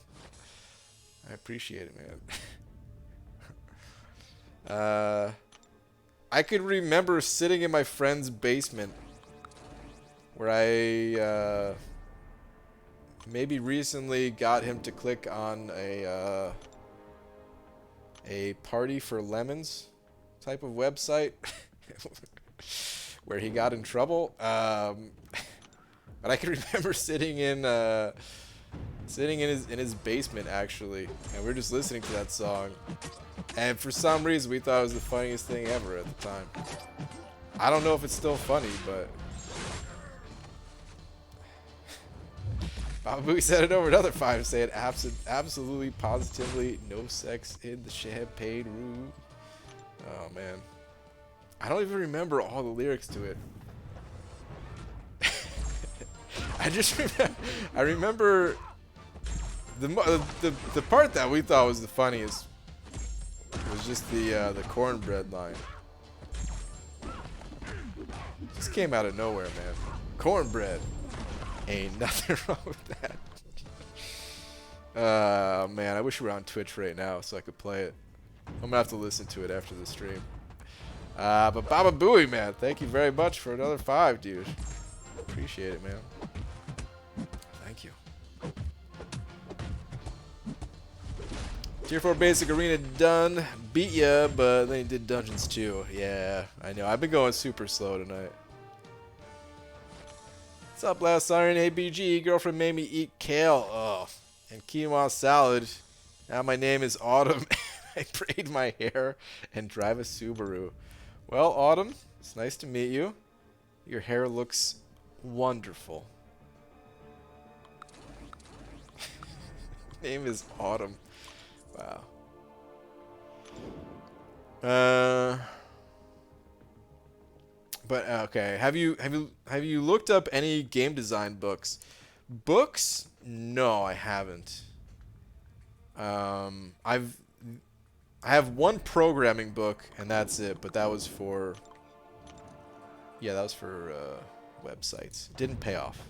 Speaker 1: I appreciate it, man. I could remember sitting in my friend's basement where I maybe recently got him to click on a Party for Lemons type of website where he got in trouble. But I can remember sitting in his basement actually, and we were just listening to that song, and for some reason we thought it was the funniest thing ever at the time. I don't know if it's still funny, but Babu said it over another 5 saying absolutely positively no sex in the champagne room. Oh man, I don't even remember all the lyrics to it. I remember the part that we thought was the funniest was just the cornbread line. Just came out of nowhere, man. Cornbread. Ain't nothing wrong with that. Man, I wish we were on Twitch right now so I could play it. I'm gonna have to listen to it after the stream. But Baba Booey, man, thank you very much for another 5, dude. Appreciate it, man. Thank you. Tier 4 basic arena done. Beat ya, but then he did dungeons too. Yeah, I know. I've been going super slow tonight. What's up, Last Iron ABG? Girlfriend made me eat kale. Oh, and quinoa salad. Now my name is Autumn. I braid my hair and drive a Subaru. Well, Autumn, it's nice to meet you. Your hair looks wonderful. Name is Autumn. Wow. But okay, have you looked up any game design books? Books? No, I haven't. I have one programming book and that's it, but that was for websites. Didn't pay off.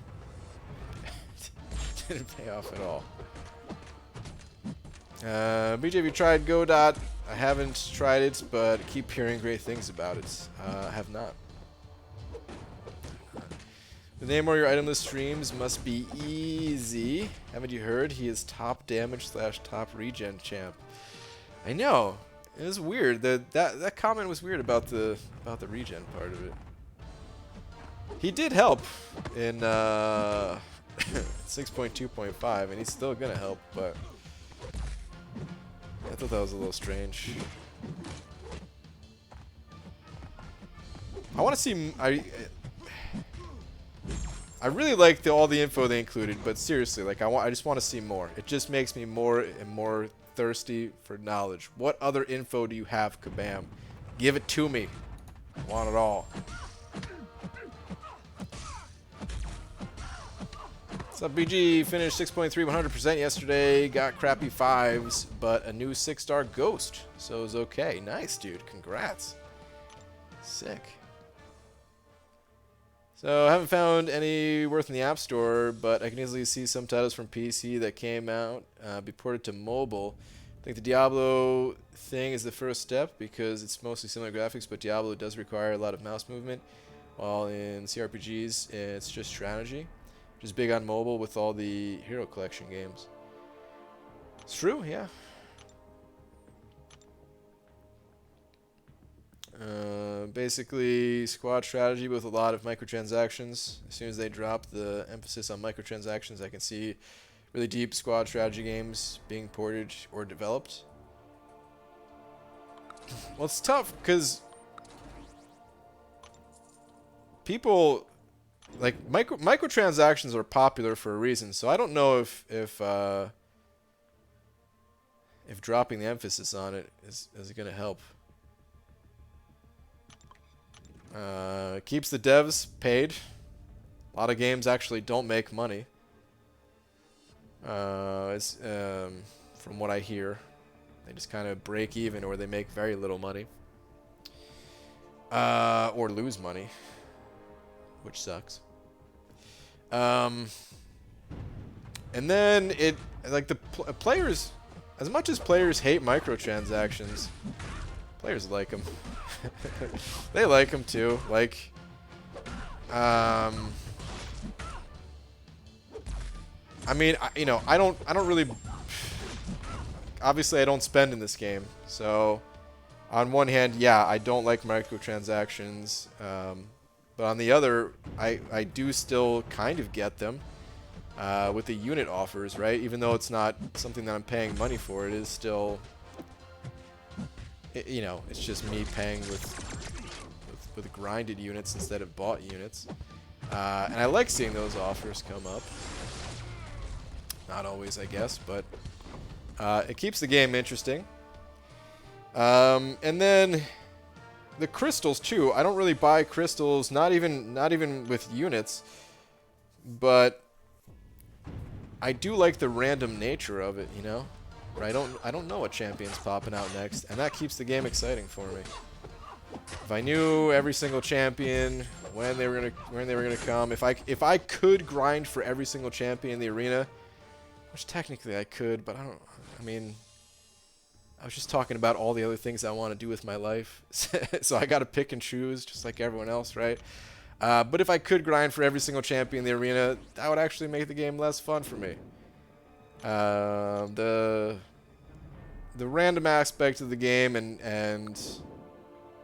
Speaker 1: Didn't pay off at all. BJ, have you tried Godot? I haven't tried it, but I keep hearing great things about it. I have not. The name of your itemless streams must be easy. Haven't you heard? He is top damage / top regen champ. I know. It was weird. That comment was weird about the regen part of it. He did help in 6.2.5, and he's still gonna help, but I thought that was a little strange. I want to see. I really like all the info they included, but seriously, like I just want to see more. It just makes me more and more thirsty for knowledge. What other info do you have, Kabam? Give it to me. I want it all. What's up, BG? Finished 6.3 100% yesterday. Got crappy 5s, but a new 6-star ghost, so it was okay. Nice, dude. Congrats. Sick. So I haven't found any worth in the App Store, but I can easily see some titles from PC that came out be ported to mobile. I think the Diablo thing is the first step because it's mostly similar graphics, but Diablo does require a lot of mouse movement, while in CRPGs it's just strategy, which is big on mobile with all the Hero Collection games. It's true, yeah. Basically, squad strategy with a lot of microtransactions. As soon as they drop the emphasis on microtransactions, I can see really deep squad strategy games being ported or developed. Well, it's tough because people like microtransactions are popular for a reason. So I don't know if dropping the emphasis on it is going to help. Keeps the devs paid. A lot of games actually don't make money. It's from what I hear, they just kind of break even, or they make very little money, or lose money, which sucks. And then it like the players, as much as players hate microtransactions, players like them. They like them too. Like, I mean, I don't really. Obviously, I don't spend in this game, so on one hand, yeah, I don't like microtransactions, but on the other, I do still kind of get them with the unit offers, right? Even though it's not something that I'm paying money for, it is still. It's just me paying with grinded units instead of bought units. And I like seeing those offers come up. Not always, I guess, but it keeps the game interesting. And then the crystals too. I don't really buy crystals, not even with units, but I do like the random nature of it, you know? Where I don't know what champion's popping out next, and that keeps the game exciting for me. If I knew every single champion, when they were gonna come, if I could grind for every single champion in the arena, which technically I could, but I mean, I was just talking about all the other things I want to do with my life, so I gotta pick and choose, just like everyone else, right? But if I could grind for every single champion in the arena, that would actually make the game less fun for me. The random aspect of the game and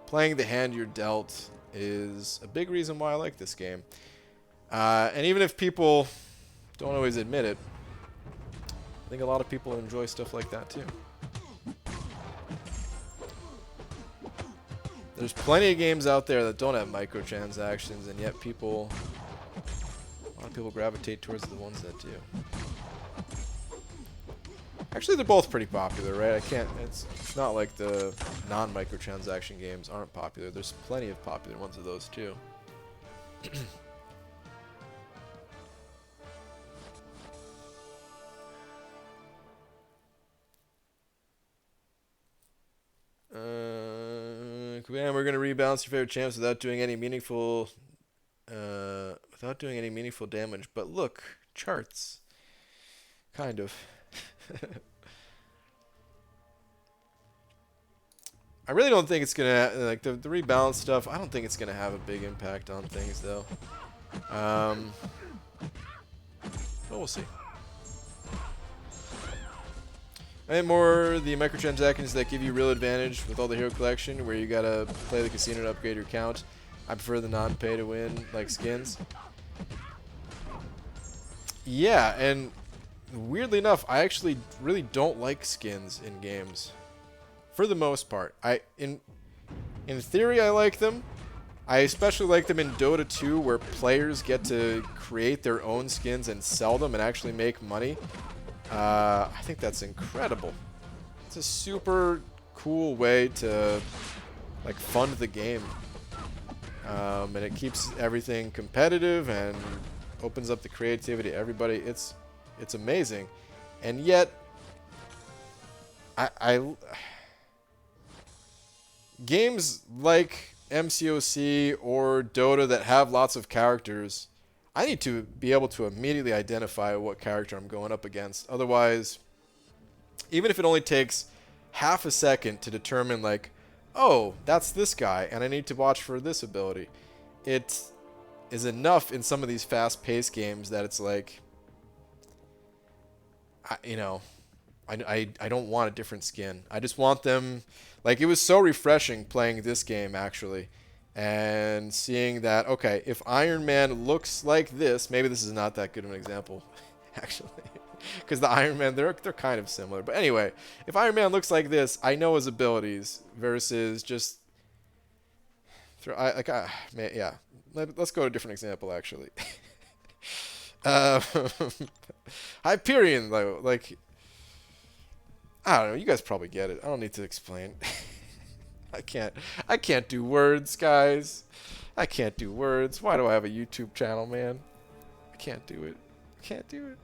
Speaker 1: playing the hand you're dealt is a big reason why I like this game. And even if people don't always admit it, I think a lot of people enjoy stuff like that too. There's plenty of games out there that don't have microtransactions, and yet a lot of people gravitate towards the ones that do. Actually, they're both pretty popular, right? It's not like the non-microtransaction games aren't popular. There's plenty of popular ones of those too. We're gonna rebalance your favorite champs without doing any meaningful damage. But look, charts. Kind of. I really don't think it's gonna, like, the rebalance stuff, I don't think it's gonna have a big impact on things though. But we'll see. And more the microtransactions that give you real advantage with all the hero collection, where you gotta play the casino to upgrade your count. I prefer the non-pay to win, like skins. Yeah, and weirdly enough, I actually really don't like skins in games. For the most part. In theory, I like them. I especially like them in Dota 2, where players get to create their own skins and sell them and actually make money. I think that's incredible. It's a super cool way to like fund the game, and it keeps everything competitive and opens up the creativity to everybody. It's amazing, and yet I games like MCOC or Dota that have lots of characters, I need to be able to immediately identify what character I'm going up against. Otherwise, even if it only takes half a second to determine, like, oh, that's this guy, and I need to watch for this ability, it is enough in some of these fast-paced games that it's like, I don't want a different skin. I just want them. Like, it was so refreshing playing this game, actually, and seeing that, okay, if Iron Man looks like this, maybe this is not that good of an example, actually, because the Iron Man, they're kind of similar. But anyway, if Iron Man looks like this, I know his hyperabilities versus just man, yeah. Let's go to a different example, actually. Hyperion, though, like, I don't know. You guys probably get it. I don't need to explain. I can't do words, guys. I can't do words. Why do I have a YouTube channel, man? I can't do it. I can't do it.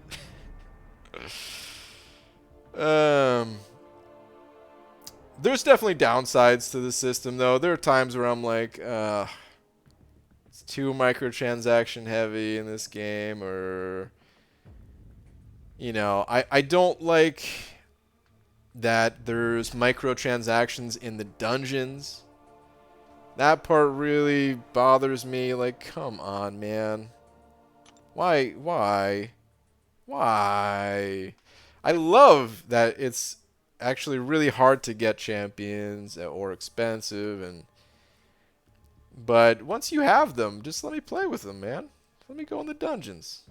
Speaker 1: There's definitely downsides to the system, though. There are times where I'm like, it's too microtransaction heavy in this game, or, I don't like that there's microtransactions in the dungeons. That part really bothers me. Like, come on, man. Why? I love that it's actually really hard to get champions or expensive, but once you have them, just let me play with them, man. Let me go in the dungeons.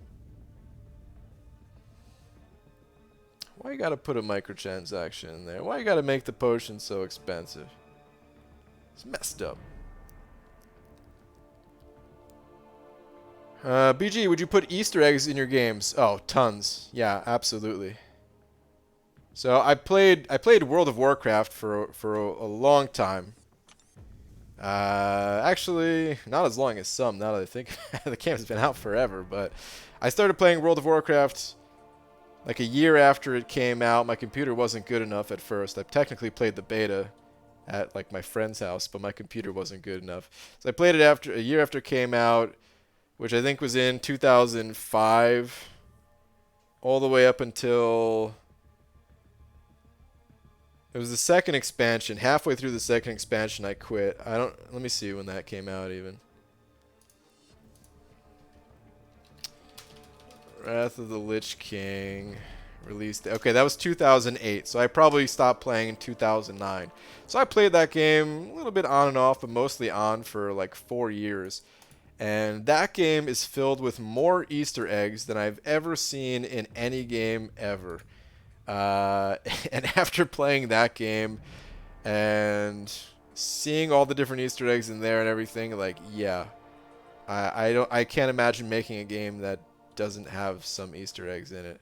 Speaker 1: Why you gotta put a microtransaction in there? Why you gotta make the potion so expensive? It's messed up. BG, would you put Easter eggs in your games? Oh, tons. Yeah, absolutely. So I played World of Warcraft for a long time. Actually, not as long as some. Now that I think the game's been out forever, but I started playing World of Warcraft like a year after it came out. My computer wasn't good enough at first. I technically played the beta at like my friend's house, but my computer wasn't good enough. So I played it a year after it came out, which I think was in 2005, all the way up until it was the second expansion. Halfway through the second expansion, I quit. Let me see when that came out even. Wrath of the Lich King released. Okay, that was 2008. So I probably stopped playing in 2009. So I played that game a little bit on and off, but mostly on for like 4 years. And that game is filled with more Easter eggs than I've ever seen in any game ever. And after playing that game and seeing all the different Easter eggs in there and everything, like, yeah, I can't imagine making a game that doesn't have some Easter eggs in it.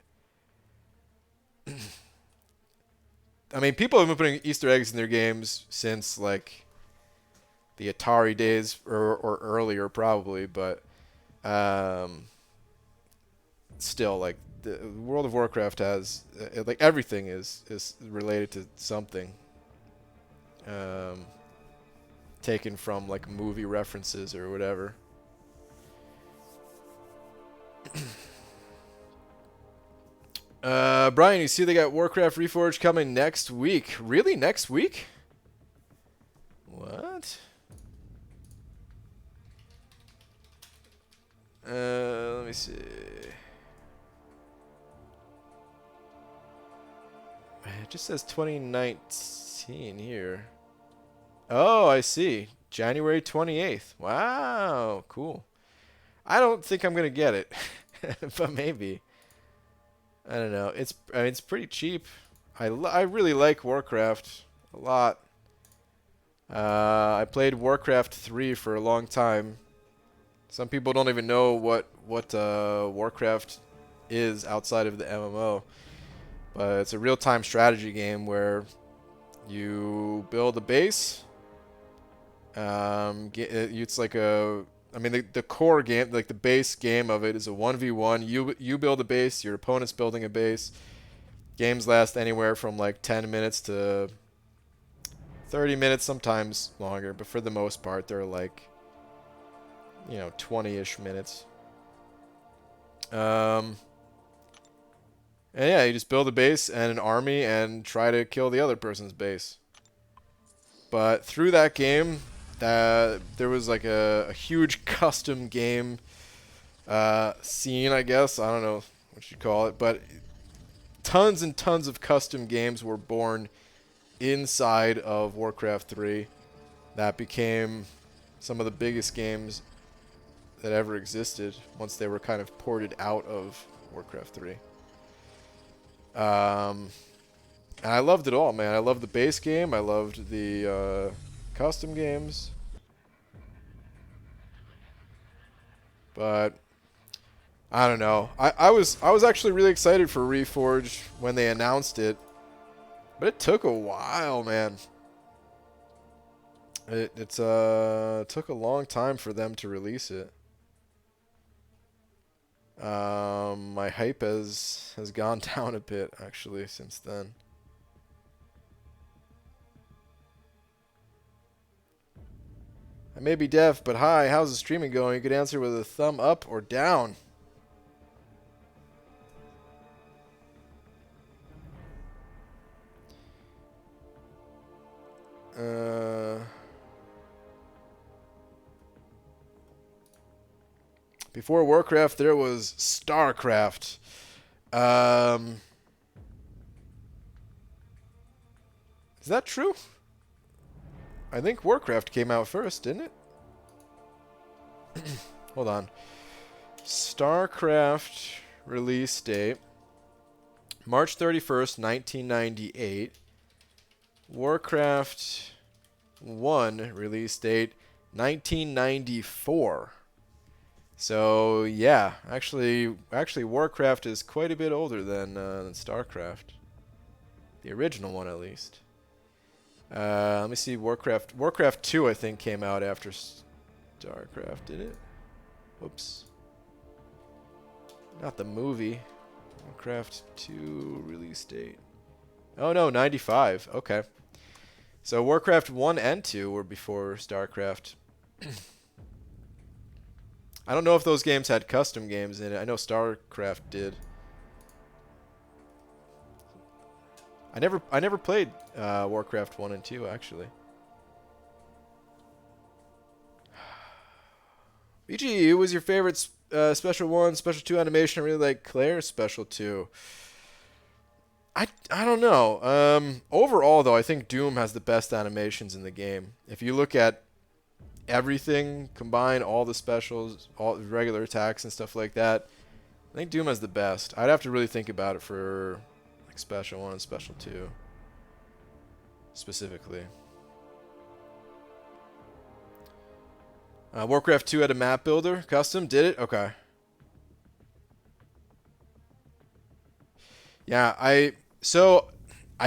Speaker 1: I mean, people have been putting Easter eggs in their games since like the Atari days or earlier, probably, but still, like, the World of Warcraft has like everything is related to something, taken from like movie references or whatever. Brian, you see they got Warcraft Reforged coming next week. Really? Next week? What? me see. It just says 2019 here. Oh, I see. January 28th. Wow, cool. I don't think I'm gonna get it, but maybe. I don't know. I mean, it's pretty cheap. I really like Warcraft a lot. I played Warcraft 3 for a long time. Some people don't even know what Warcraft is outside of the MMO. But it's a real-time strategy game where you build a base. It's like I mean, the core game, like the base game of it, is a 1v1. You build a base, your opponent's building a base. Games last anywhere from like 10 minutes to 30 minutes, sometimes longer, but for the most part, they're like, 20-ish minutes. And yeah, you just build a base and an army and try to kill the other person's base. But through that game, there was like a huge custom game scene, I guess. I don't know what you call it, but tons and tons of custom games were born inside of Warcraft 3 that became some of the biggest games that ever existed once they were kind of ported out of Warcraft 3. And I loved it all, man. I loved the base game. I loved the custom games. But I don't know. I was actually really excited for Reforged when they announced it, but it took a while, man. It took a long time for them to release it. My hype has gone down a bit actually since then. I may be deaf, but hi, how's the streaming going? You could answer with a thumb up or down. Before Warcraft, there was StarCraft. Is that true? I think Warcraft came out first, didn't it? Hold on. StarCraft release date, March 31st, 1998. Warcraft 1 release date, 1994. So yeah, actually, Warcraft is quite a bit older than StarCraft, the original one at least. Let me see. Warcraft 2, I think, came out after StarCraft, did it? Whoops. Not the movie. Warcraft 2 release date. Oh no, 95. Okay. So Warcraft 1 and 2 were before StarCraft. I don't know if those games had custom games in it. I know StarCraft did. I never played Warcraft 1 and 2 actually. BG, who was your favorite Special 1, Special 2 animation? I really like Claire's Special 2. I don't know. Overall, though, I think Doom has the best animations in the game. If you look at everything, combine all the specials, all the regular attacks and stuff like that, I think Doom has the best. I'd have to really think about it for like Special 1 and Special 2 specifically. Warcraft 2 had a map builder custom, did it? Okay. Yeah, I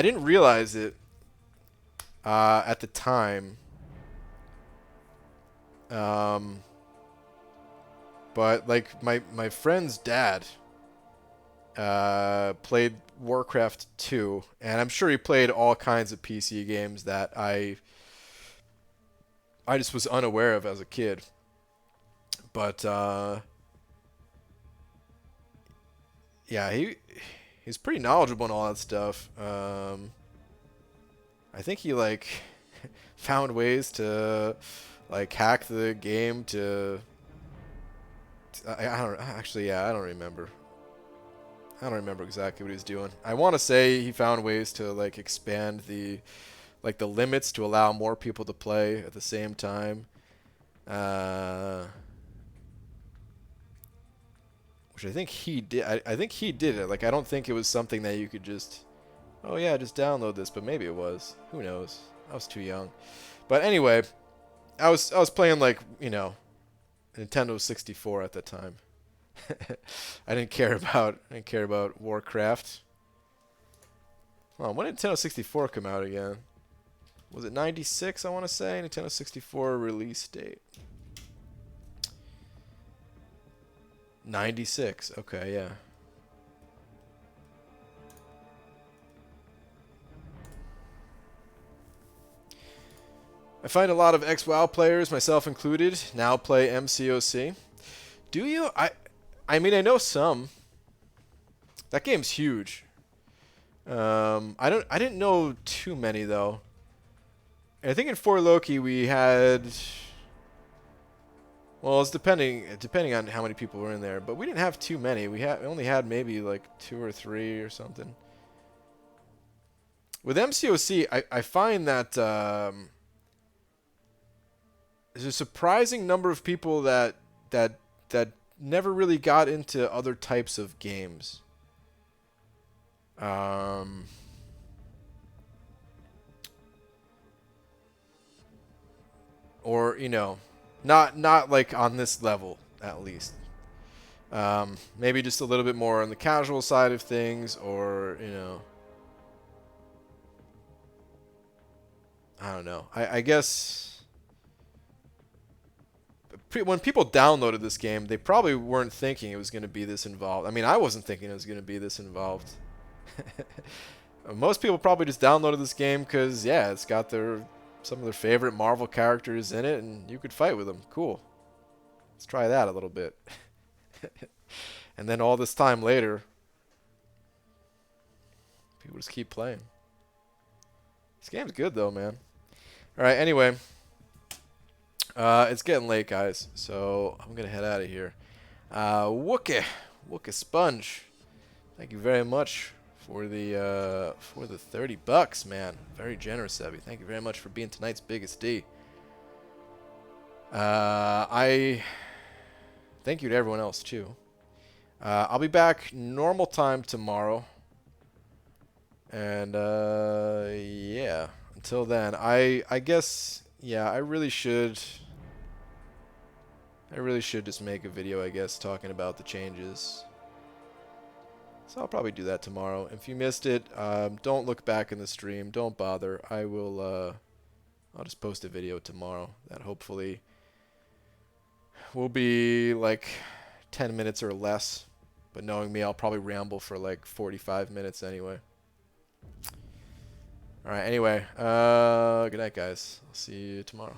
Speaker 1: didn't realize it at the time. But like my friend's dad played Warcraft 2, and I'm sure he played all kinds of PC games that I just was unaware of as a kid. But yeah, he's pretty knowledgeable in all that stuff. I think he like found ways to like hack the game to I don't actually. Yeah, I don't remember. I don't remember exactly what he was doing. I want to say he found ways to like expand the the limits to allow more people to play at the same time. Which I think he did. I think he did it. Like I don't think it was something that you could just, oh yeah, just download this. But maybe it was. Who knows? I was too young. But anyway, I was playing like Nintendo 64 at the time. I didn't care about Warcraft. Oh, when did Nintendo 64 come out again? Was it 96, I want to say? Nintendo 64 release date. 96. Okay, yeah. I find a lot of XWoW players, myself included, now play MCOC. Do you? I mean, I know some. That game's huge. I didn't know too many though. I think in 4 Loki we had, well, it's depending on how many people were in there, but we didn't have too many. We only had maybe like 2 or 3 or something. With MCOC, I find that there's a surprising number of people that never really got into other types of games. Or not like on this level at least. Maybe just a little bit more on the casual side of things, or I don't know. I guess when people downloaded this game, they probably weren't thinking it was going to be this involved. I mean, I wasn't thinking it was going to be this involved. Most people probably just downloaded this game because, yeah, it's got some of their favorite Marvel characters in it, and you could fight with them. Cool. Let's try that a little bit. And then all this time later, people just keep playing. This game's good, though, man. All right, anyway. It's getting late, guys, so I'm going to head out of here. Wookie Sponge, thank you very much for the $30, man. Very generous of you. Thank you very much for being tonight's biggest D. I thank you to everyone else too. I'll be back normal time tomorrow, and yeah. Until then, I guess, yeah, I really should just make a video, I guess, talking about the changes. So I'll probably do that tomorrow. If you missed it, don't look back in the stream. Don't bother. I'll just post a video tomorrow that hopefully will be like 10 minutes or less. But knowing me, I'll probably ramble for like 45 minutes anyway. All right, anyway, good night, guys. I'll see you tomorrow.